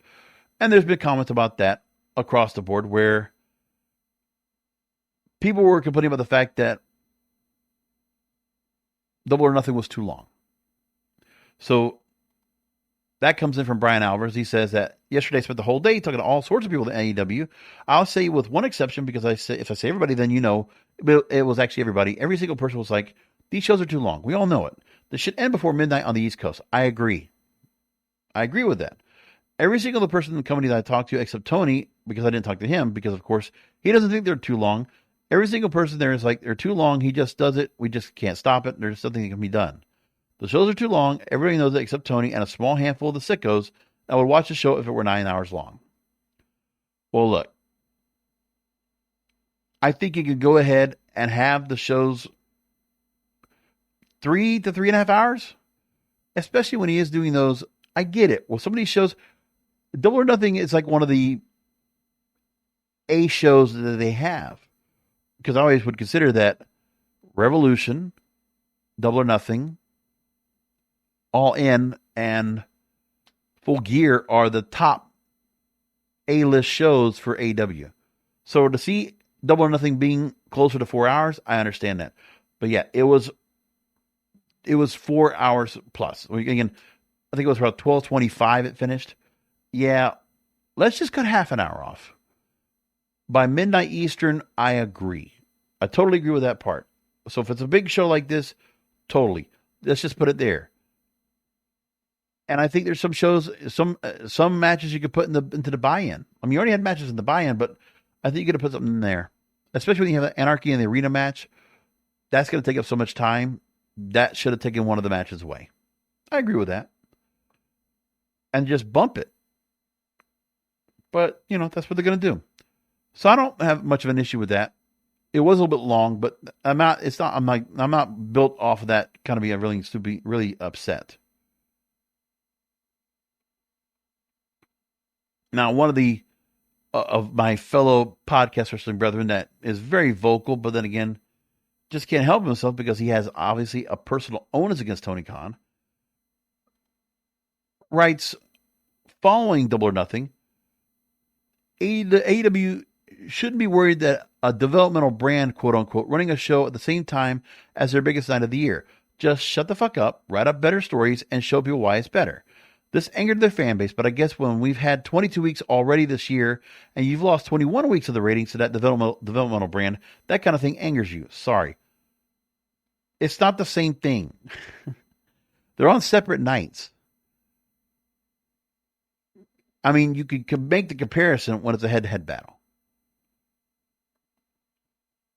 And there's been comments about that across the board where people were complaining about the fact that Double or Nothing was too long. So that comes in from Brian Alvarez. He says that yesterday I spent the whole day talking to all sorts of people at AEW. I'll say with one exception, because if I say everybody, then you know it was actually everybody. Every single person was like, these shows are too long. We all know it. This should end before midnight on the East Coast. I agree. I agree with that. Every single person in the company that I talked to, except Tony, because I didn't talk to him, because of course he doesn't think they're too long. Every single person there is like, they're too long. He just does it. We just can't stop it. There's something that can be done. The shows are too long. Everybody knows it except Tony and a small handful of the sickos that would watch the show if it were 9 hours long. Well, look, I think you could go ahead and have the shows 3 to 3.5 hours, especially when he is doing those. I get it. Well, some of these shows, Double or Nothing is like one of the A shows that they have, because I always would consider that Revolution, Double or Nothing, All In, and Full Gear are the top A-list shows for AEW. So to see Double or Nothing being closer to 4 hours, I understand that. But yeah, it was 4 hours plus. Again, I think it was about 12:25 it finished. Yeah, let's just cut half an hour off. By midnight Eastern, I agree. I totally agree with that part. So if it's a big show like this, totally. Let's just put it there. And I think there's some shows, some matches you could put into the buy-in. I mean, you already had matches in the buy-in, but I think you got to put something in there. Especially when you have the Anarchy in the arena match. That's going to take up so much time. That should have taken one of the matches away. I agree with that. And just bump it. But, that's what they're going to do. So I don't have much of an issue with that. It was a little bit long, but I'm not built off of that kind of being really upset. Now, one of my fellow podcast wrestling brethren that is very vocal, but then again, just can't help himself because he has obviously a personal onus against Tony Khan, writes, following Double or Nothing, AEW shouldn't be worried that a developmental brand, quote unquote, running a show at the same time as their biggest night of the year. Just shut the fuck up, write up better stories, and show people why it's better. This angered their fan base, but I guess when we've had 22 weeks already this year, and you've lost 21 weeks of the ratings to that developmental brand, that kind of thing angers you. Sorry. It's not the same thing. They're on separate nights. I mean, you could make the comparison when it's a head-to-head battle.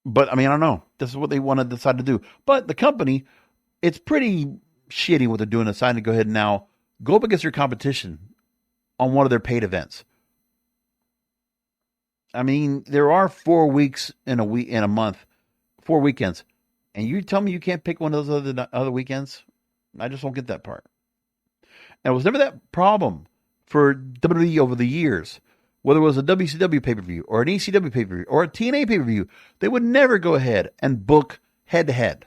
But, I mean, I don't know. This is what they want to decide to do. But the company, it's pretty shitty what they're doing, deciding to go ahead and now go up against your competition on one of their paid events. I mean, there are 4 weeks in a month, 4 weekends. And you tell me you can't pick one of those other weekends? I just don't get that part. And it was never that problem for WWE over the years. Whether it was a WCW pay-per-view or an ECW pay-per-view or a TNA pay-per-view, they would never go ahead and book head-to-head.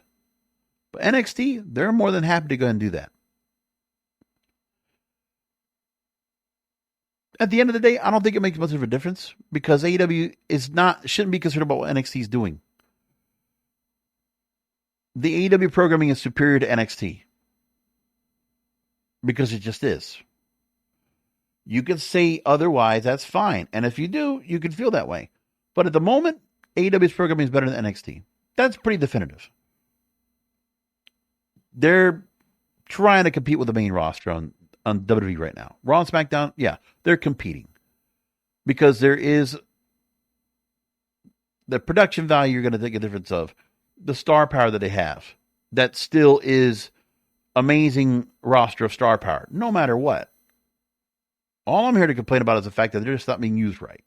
But NXT, they're more than happy to go ahead and do that. At the end of the day, I don't think it makes much of a difference because AEW shouldn't be concerned about what NXT is doing. The AEW programming is superior to NXT because it just is. You can say otherwise, that's fine. And if you do, you can feel that way. But at the moment, AEW's programming is better than NXT. That's pretty definitive. They're trying to compete with the main roster on WWE right now. Raw and SmackDown, yeah, they're competing. Because there is the production value you're going to take a difference of. The star power that they have. That still is amazing roster of star power, no matter what. All I'm here to complain about is the fact that they're just not being used right.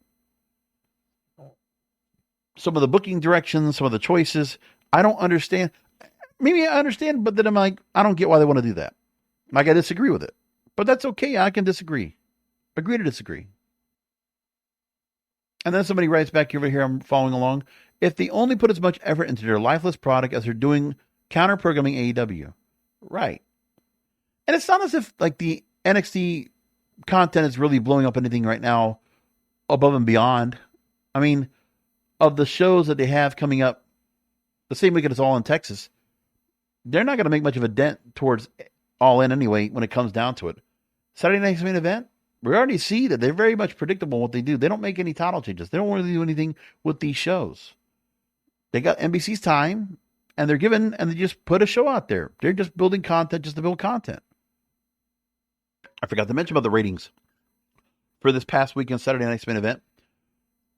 Some of the booking directions, some of the choices, I don't understand. Maybe I understand, but then I'm like, I don't get why they want to do that. Like, I disagree with it. But that's okay. I can disagree. Agree to disagree. And then somebody writes back over here, I'm following along. If they only put as much effort into their lifeless product as they're doing counter-programming AEW. Right. And it's not as if like the NXT content is really blowing up anything right now above and beyond. I mean, of the shows that they have coming up the same weekend as All in Texas, they're not going to make much of a dent towards All In anyway when it comes down to it. Saturday night's main event, we already see that they're very much predictable in what they do. They don't make any title changes. They don't really do anything with these shows. They got NBC's time, and they're given, and they just put a show out there. They're just building content just to build content. I forgot to mention about the ratings for this past weekend Saturday night's main event.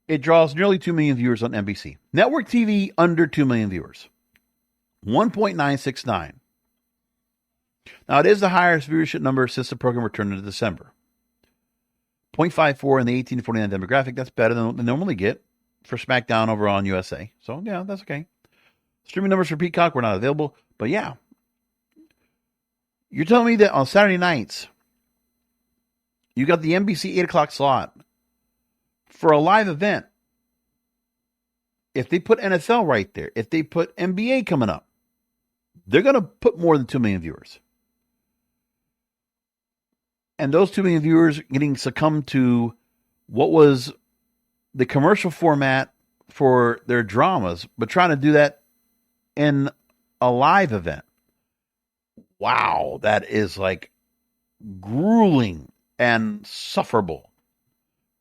It draws nearly 2 million viewers on NBC. Network TV, under 2 million viewers. 1.969. Now, it is the highest viewership number since the program returned in December. 0.54 in the 18 to 49 demographic. That's better than what they normally get for SmackDown over on USA. So, yeah, that's okay. Streaming numbers for Peacock were not available. But, yeah. You're telling me that on Saturday nights, you got the NBC 8 o'clock slot for a live event. If they put NFL right there, if they put NBA coming up, they're going to put more than 2 million viewers. And those 2 million viewers getting succumbed to what was the commercial format for their dramas, but trying to do that in a live event. Wow, that is like grueling and sufferable.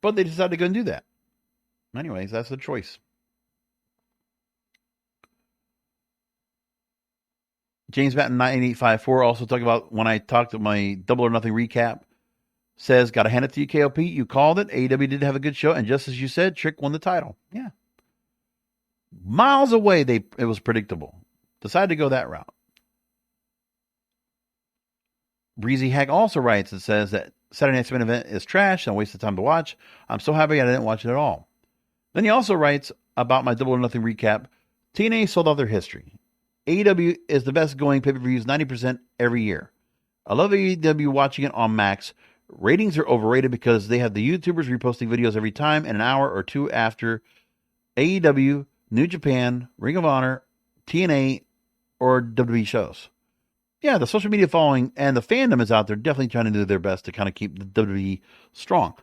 But they decided to go and do that. Anyways, that's the choice. James Batten 9854 also talking about when I talked to my Double or Nothing recap. Says, got to hand it to you, KOP. You called it. AEW did have a good show. And just as you said, Trick won the title. Yeah. Miles away, it was predictable. Decided to go that route. Breezy Hag also writes and says that Saturday night's main event is trash and a waste of time to watch. I'm so happy I didn't watch it at all. Then he also writes about my Double or Nothing recap. TNA sold out their history. AEW is the best going pay-per-views 90% every year. I love AEW watching it on Max. Ratings are overrated because they have the YouTubers reposting videos every time and an hour or two after AEW, New Japan, Ring of Honor, TNA, or WWE shows. Yeah, the social media following and the fandom is out there definitely trying to do their best to kind of keep the WWE strong.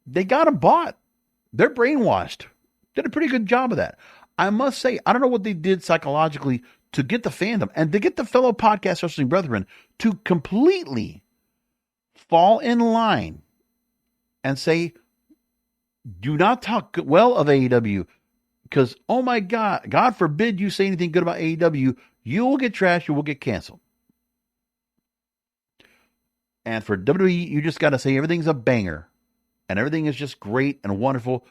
They got them bought. They're brainwashed. Did a pretty good job of that. I must say, I don't know what they did psychologically to get the fandom and to get the fellow podcast wrestling brethren to completely fall in line and say, do not talk well of AEW because, oh my God, God forbid you say anything good about AEW, you will get trashed, you will get canceled. And for WWE, you just got to say everything's a banger and everything is just great and wonderful.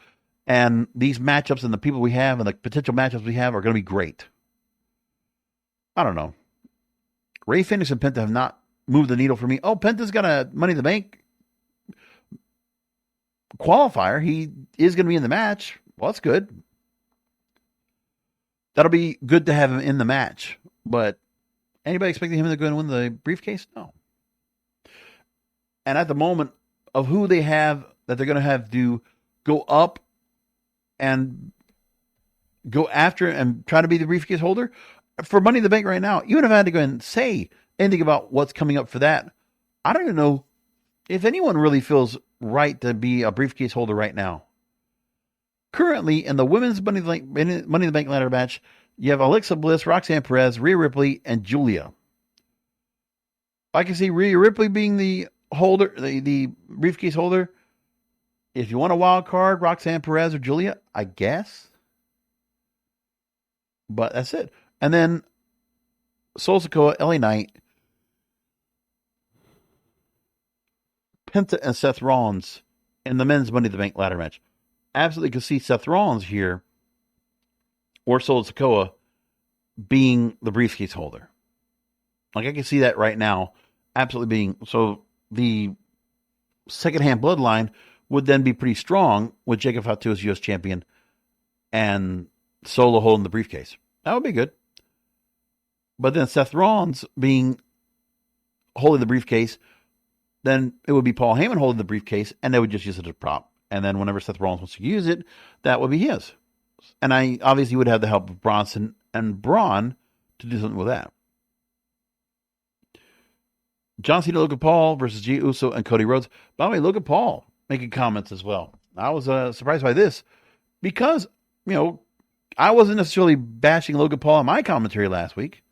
And these matchups and the people we have and the potential matchups we have are going to be great. I don't know. Ray Phoenix and Penta have not moved the needle for me. Oh, Penta's got a Money in the Bank qualifier. He is going to be in the match. Well, that's good. That'll be good to have him in the match. But anybody expecting him to go and win the briefcase? No. And at the moment of who they have that they're going to have to go up and go after and try to be the briefcase holder for Money in the Bank right now, even if I had to go and say anything about what's coming up for that, I don't even know if anyone really feels right to be a briefcase holder right now. Currently, in the women's Money in the Bank ladder match, you have Alexa Bliss, Roxanne Perez, Rhea Ripley, and Julia. I can see Rhea Ripley being the holder, the briefcase holder. If you want a wild card, Roxanne Perez or Julia, I guess. But that's it. And then Sol Sikoa, LA Knight, Penta, and Seth Rollins in the men's Money in the Bank ladder match. Absolutely could see Seth Rollins here or Sol Sikoa being the briefcase holder. Like I can see that right now absolutely being. So the second-hand bloodline would then be pretty strong with Jacob Fatu as U.S. champion and Solo holding the briefcase. That would be good. But then Seth Rollins holding the briefcase, then it would be Paul Heyman holding the briefcase, and they would just use it as a prop. And then whenever Seth Rollins wants to use it, that would be his. And I obviously would have the help of Bronson and Braun to do something with that. John Cena, Logan Paul versus Jey Uso and Cody Rhodes. By the way, Logan Paul making comments as well. I was surprised by this because, I wasn't necessarily bashing Logan Paul in my commentary last week,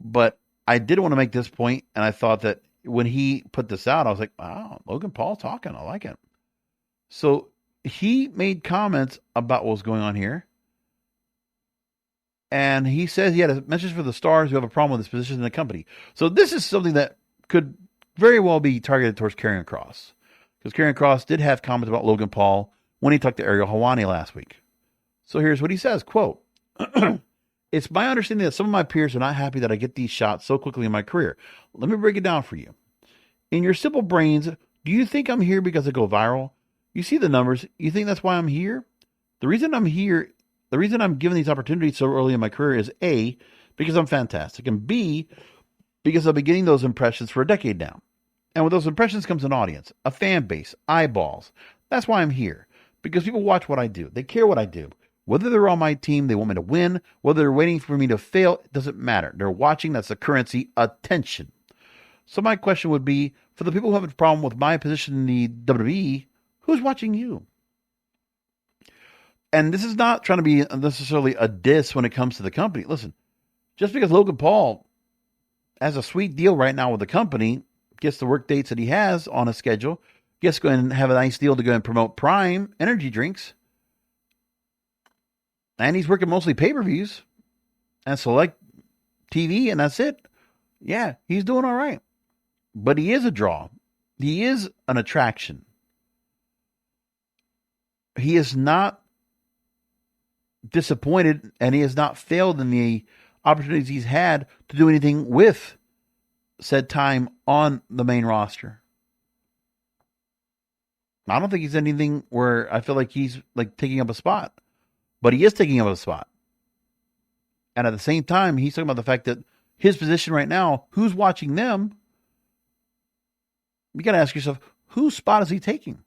but I did want to make this point, and I thought that when he put this out, I was like, wow, Logan Paul talking. I like it. So he made comments about what was going on here. And he says he had a message for the stars who have a problem with his position in the company. So this is something that could very well be targeted towards Karrion Kross. Because Karrion Kross did have comments about Logan Paul when he talked to Ariel Helwani last week. So here's what he says, quote, "It's my understanding that some of my peers are not happy that I get these shots so quickly in my career. Let me break it down for you. In your simple brains, do you think I'm here because I go viral? You see the numbers. You think that's why I'm here? The reason I'm given these opportunities so early in my career is A, because I'm fantastic, and B, because I've been getting those impressions for a decade now. And with those impressions comes an audience, a fan base, eyeballs. That's why I'm here. Because people watch what I do. They care what I do. Whether they're on my team, they want me to win. Whether they're waiting for me to fail, it doesn't matter. They're watching. That's the currency, attention. So my question would be, for the people who have a problem with my position in the WWE, who's watching you? And this is not trying to be necessarily a diss when it comes to the company. Listen, just because Logan Paul has a sweet deal right now with the company, gets the work dates that he has on his schedule, gets to go and have a nice deal to go and promote Prime energy drinks, and he's working mostly pay-per-views and select TV, and that's it. Yeah, he's doing all right. But he is a draw. He is an attraction. He is not disappointed, and he has not failed in the opportunities he's had to do anything with said time on the main roster. I don't think he's anything where I feel like he's like taking up a spot, but he is taking up a spot. And at the same time, he's talking about the fact that his position right now, who's watching them? You got to ask yourself, whose spot is he taking?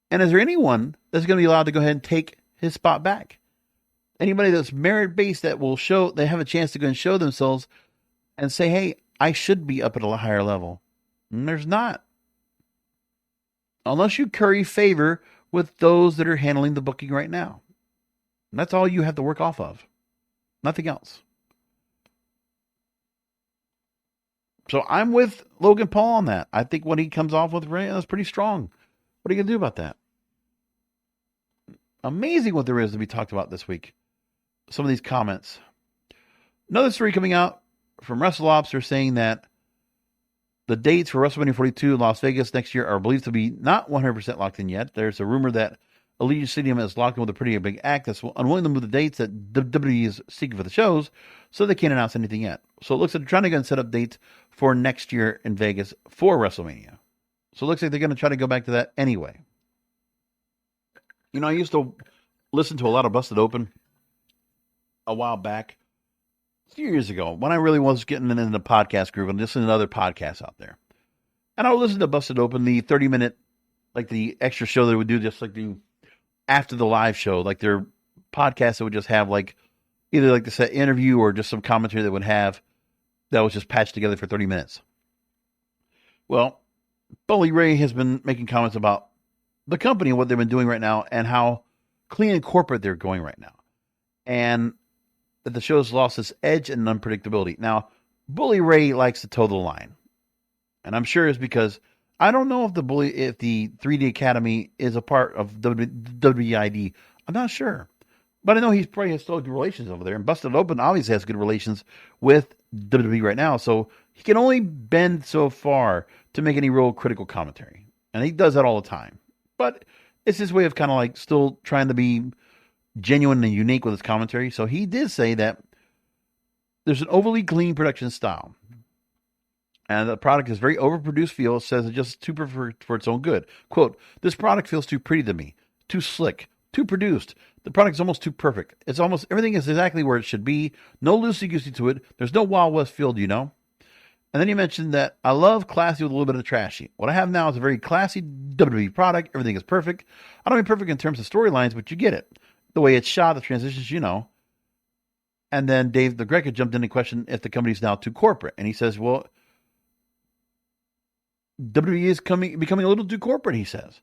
And is there anyone that's going to be allowed to go ahead and take his spot back? Anybody that's merit-based that will show, they have a chance to go and show themselves and say, hey, I should be up at a higher level. And there's not. Unless you curry favor with those that are handling the booking right now. And that's all you have to work off of. Nothing else. So I'm with Logan Paul on that. I think what he comes off with is pretty strong. What are you going to do about that? Amazing what there is to be talked about this week. Some of these comments. Another story coming out from WrestleOps. They're saying that the dates for WrestleMania 42 in Las Vegas next year are believed to be not 100% locked in yet. There's a rumor that Allegiant Stadium is locked in with a pretty big act that's unwilling to move the dates that WWE is seeking for the shows, so they can't announce anything yet. So it looks like they're trying to go and set up dates for next year in Vegas for WrestleMania. So it looks like they're going to try to go back to that anyway. I used to listen to a lot of Busted Open a while back, a few years ago, when I really was getting into the podcast groove and listening to other podcasts out there. And I would listen to Busted Open, the 30-minute, like the extra show they would do, just like the after the live show, like their podcast that would just have like either like the set interview or just some commentary that would have that was just patched together for 30 minutes. Well, Bully Ray has been making comments about the company and what they've been doing right now and how clean and corporate they're going right now. And that the show's lost its edge and unpredictability. Now, Bully Ray likes to toe the line. And I'm sure it's because I don't know if the 3D Academy is a part of WWID. I'm not sure. But I know he's probably has still good relations over there. And Busted Open obviously has good relations with WWE right now. So he can only bend so far to make any real critical commentary. And he does that all the time. But it's his way of kind of like still trying to be genuine and unique with his commentary. So he did say that there's an overly clean production style. And the product is very overproduced feel, says it's just too for its own good. Quote, this product feels too pretty to me, too slick, too produced. The product is almost too perfect. It's almost, everything is exactly where it should be. No loosey-goosey to it. There's no Wild West feel, And then he mentioned that I love classy with a little bit of trashy. What I have now is a very classy WWE product. Everything is perfect. I don't mean perfect in terms of storylines, but you get it. The way it's shot, the transitions, you know. And then Dave LaGreca jumped in and questioned if the company's now too corporate. And he says, well, WWE is becoming a little too corporate, he says.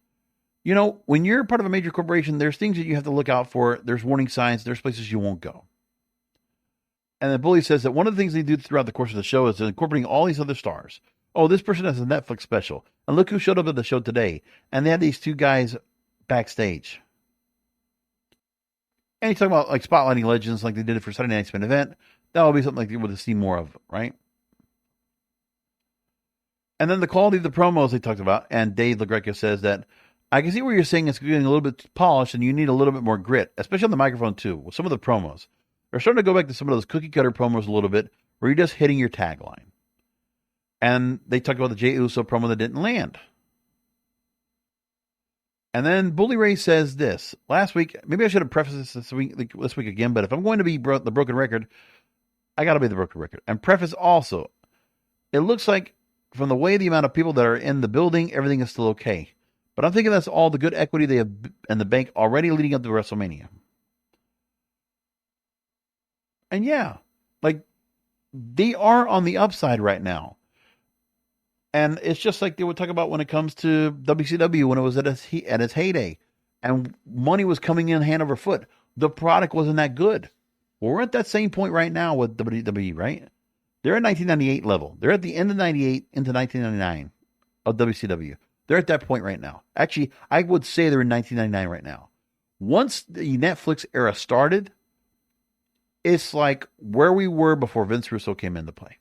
You know, when you're part of a major corporation, there's things that you have to look out for. There's warning signs. There's places you won't go. And then Bully says that one of the things they do throughout the course of the show is incorporating all these other stars. Oh, this person has a Netflix special. And look who showed up at the show today. And they had these two guys backstage. And he's talking about like spotlighting legends like they did it for Saturday Night's Main Event. That will be something like they would see more of, right? And then the quality of the promos they talked about. And Dave LaGreca says that I can see where you're saying it's getting a little bit polished and you need a little bit more grit, especially on the microphone too, with some of the promos. They're starting to go back to some of those cookie cutter promos a little bit where you're just hitting your tagline. And they talked about the Jey Uso promo that didn't land. And then Bully Ray says this. Last week, maybe I should have prefaced this week again, but if I'm going to be the broken record, I got to be the broken record. And preface also, it looks like from the way the amount of people that are in the building, everything is still okay. But I'm thinking that's all the good equity they have in the bank already leading up to WrestleMania. And yeah, like they are on the upside right now. And it's just like they would talk about when it comes to WCW when it was at its heyday and money was coming in hand over foot. The product wasn't that good. Well, we're at that same point right now with WWE, right? They're at 1998 level. They're at the end of 98 into 1999 of WCW. They're at that point right now. Actually, I would say they're in 1999 right now. Once the Netflix era started, it's like where we were before Vince Russo came into play.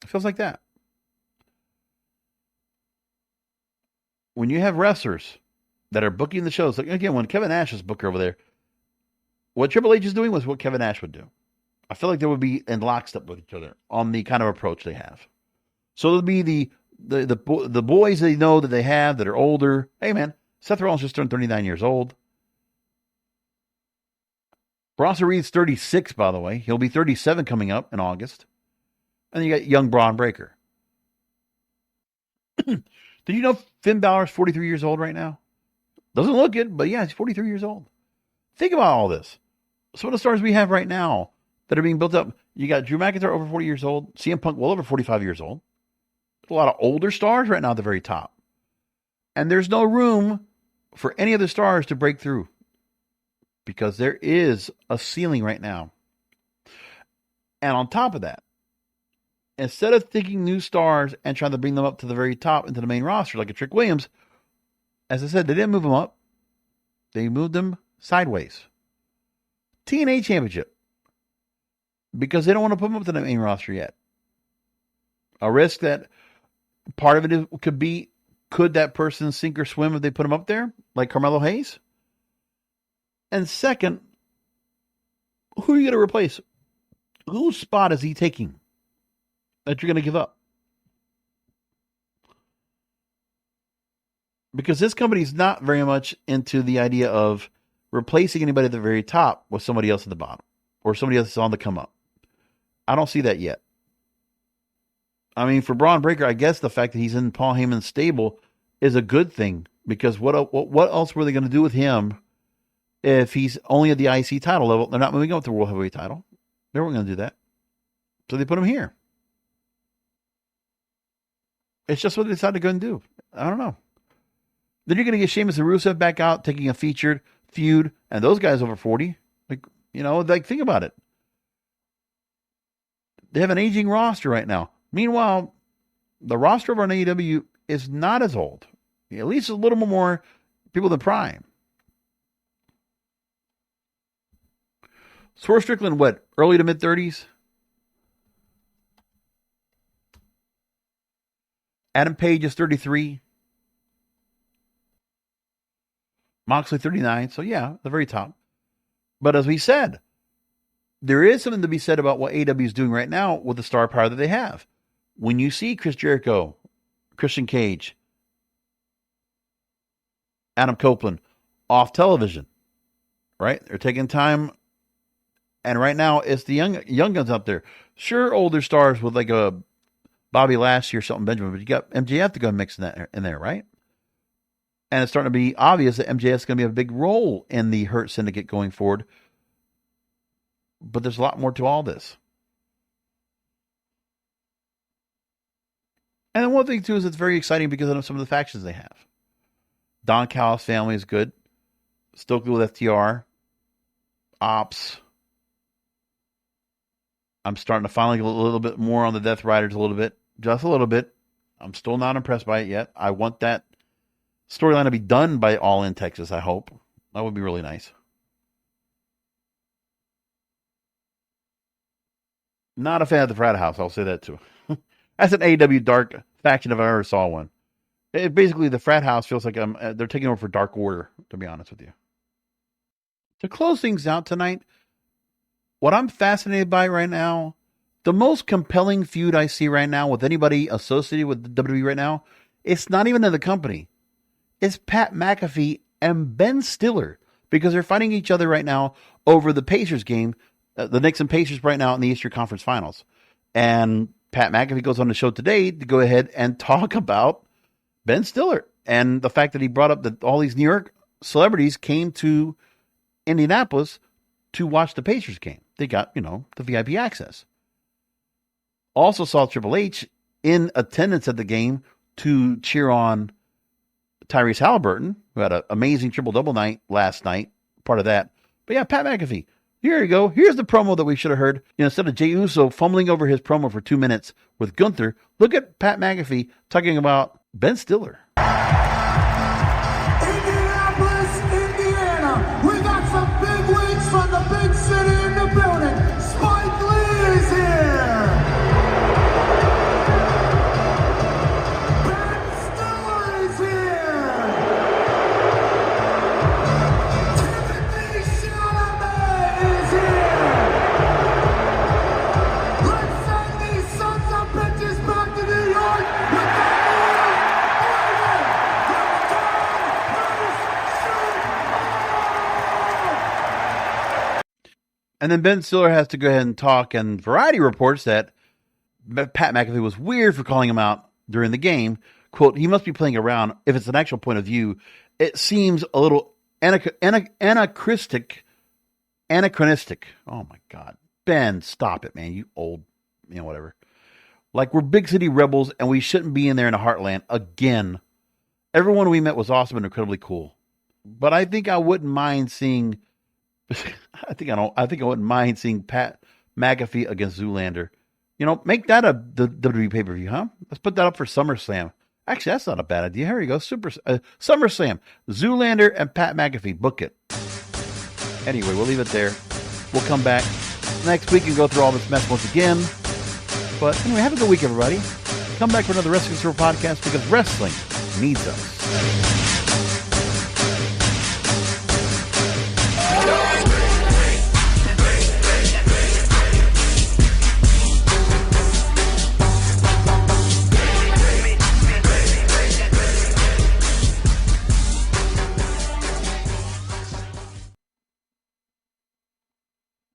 It feels like that. When you have wrestlers that are booking the shows, like again, when Kevin Nash is booker over there, what Triple H is doing was what Kevin Nash would do. I feel like they would be in lockstep with each other on the kind of approach they have. So there'll be the boys they know that they have that are older. Hey man, Seth Rollins just turned 39 years old. Bronson Reed's 36, by the way. He'll be 37 coming up in August. And then you got young Braun Breaker. Did you know Finn Balor's 43 years old right now? Doesn't look it, but yeah, he's 43 years old. Think about all this. Some of the stars we have right now that are being built up. You got Drew McIntyre over 40 years old. CM Punk well over 45 years old. There's a lot of older stars right now at the very top. And there's no room for any of the stars to break through. Because there is a ceiling right now. And on top of that, instead of thinking new stars and trying to bring them up to the very top into the main roster, like a Trick Williams, as I said, they didn't move them up. They moved them sideways. TNA Championship. Because they don't want to put them up to the main roster yet. A risk that part of it could be, could that person sink or swim if they put them up there? Like Carmelo Hayes? And second, who are you going to replace? Whose spot is he taking that you're going to give up? Because this company is not very much into the idea of replacing anybody at the very top with somebody else at the bottom or somebody else on the come up. I don't see that yet. I mean, for Braun Breaker, I guess the fact that he's in Paul Heyman's stable is a good thing because what else were they going to do with him? If he's only at the IC title level, they're not moving up to the World Heavyweight title. They weren't going to do that. So they put him here. It's just what they decided to go and do. I don't know. Then you're going to get Sheamus and Rusev back out, taking a featured feud, and those guys over 40. Think about it. They have an aging roster right now. Meanwhile, the roster of our AEW is not as old. At least a little more people than Prime. Swerve Strickland, what, early to mid-30s? Adam Page is 33. Moxley, 39. So, yeah, the very top. But as we said, there is something to be said about what AEW is doing right now with the star power that they have. When you see Chris Jericho, Christian Cage, Adam Copeland off television, right? They're taking time. And right now, it's the young guns up there. Sure, older stars with like a Bobby Lashley or Shelton Benjamin, but you got MJF to go mix in there, right? And it's starting to be obvious that MJF is going to be a big role in the Hurt Syndicate going forward. But there's a lot more to all this. And then one thing, too, is it's very exciting because of some of the factions they have. Don Callis' family is good. Still good with FTR. Ops. I'm starting to finally get a little bit more on the Death Riders a little bit. Just a little bit. I'm still not impressed by it yet. I want that storyline to be done by All In Texas, I hope. That would be really nice. Not a fan of the Frat House, I'll say that too. That's an AEW Dark faction if I ever saw one. Basically, the Frat House feels like they're taking over for Dark Order, to be honest with you. To close things out tonight, what I'm fascinated by right now, the most compelling feud I see right now with anybody associated with the WWE right now, it's not even in the company. It's Pat McAfee and Ben Stiller, because they're fighting each other right now over the Pacers game, the Knicks and Pacers right now in the Eastern Conference Finals. And Pat McAfee goes on the show today to go ahead and talk about Ben Stiller and the fact that he brought up that all these New York celebrities came to Indianapolis to watch the Pacers game. They got, the VIP access. Also saw Triple H in attendance at the game to cheer on Tyrese Halliburton, who had an amazing triple-double night last night, part of that. But yeah, Pat McAfee. Here you go. Here's the promo that we should have heard. Instead of Jey Uso fumbling over his promo for 2 minutes with Gunther, look at Pat McAfee talking about Ben Stiller. Indianapolis, Indiana. We got some big wigs from the big city in the building. Spike Lee is here. Ben Stiller is here. Timothy Chalamet is here. Let's send these sons of bitches back to New York with And then Ben Stiller has to go ahead and talk, and Variety reports that Pat McAfee was weird for calling him out during the game. Quote, he must be playing around. If it's an actual point of view, it seems a little anachronistic. Oh my God. Ben, stop it, man. You old, whatever. Like, we're big city rebels, and we shouldn't be in there in the heartland again. Everyone we met was awesome and incredibly cool. But I think I wouldn't mind seeing... I think I wouldn't mind seeing Pat McAfee against Zoolander. Make that the WWE pay-per-view, huh? Let's put that up for SummerSlam. Actually, that's not a bad idea. Here you go. SummerSlam. Zoolander and Pat McAfee. Book it. Anyway, we'll leave it there. We'll come back next week and go through all this mess once again. But anyway, have a good week, everybody. Come back for another Wrestling Circle podcast because wrestling needs us.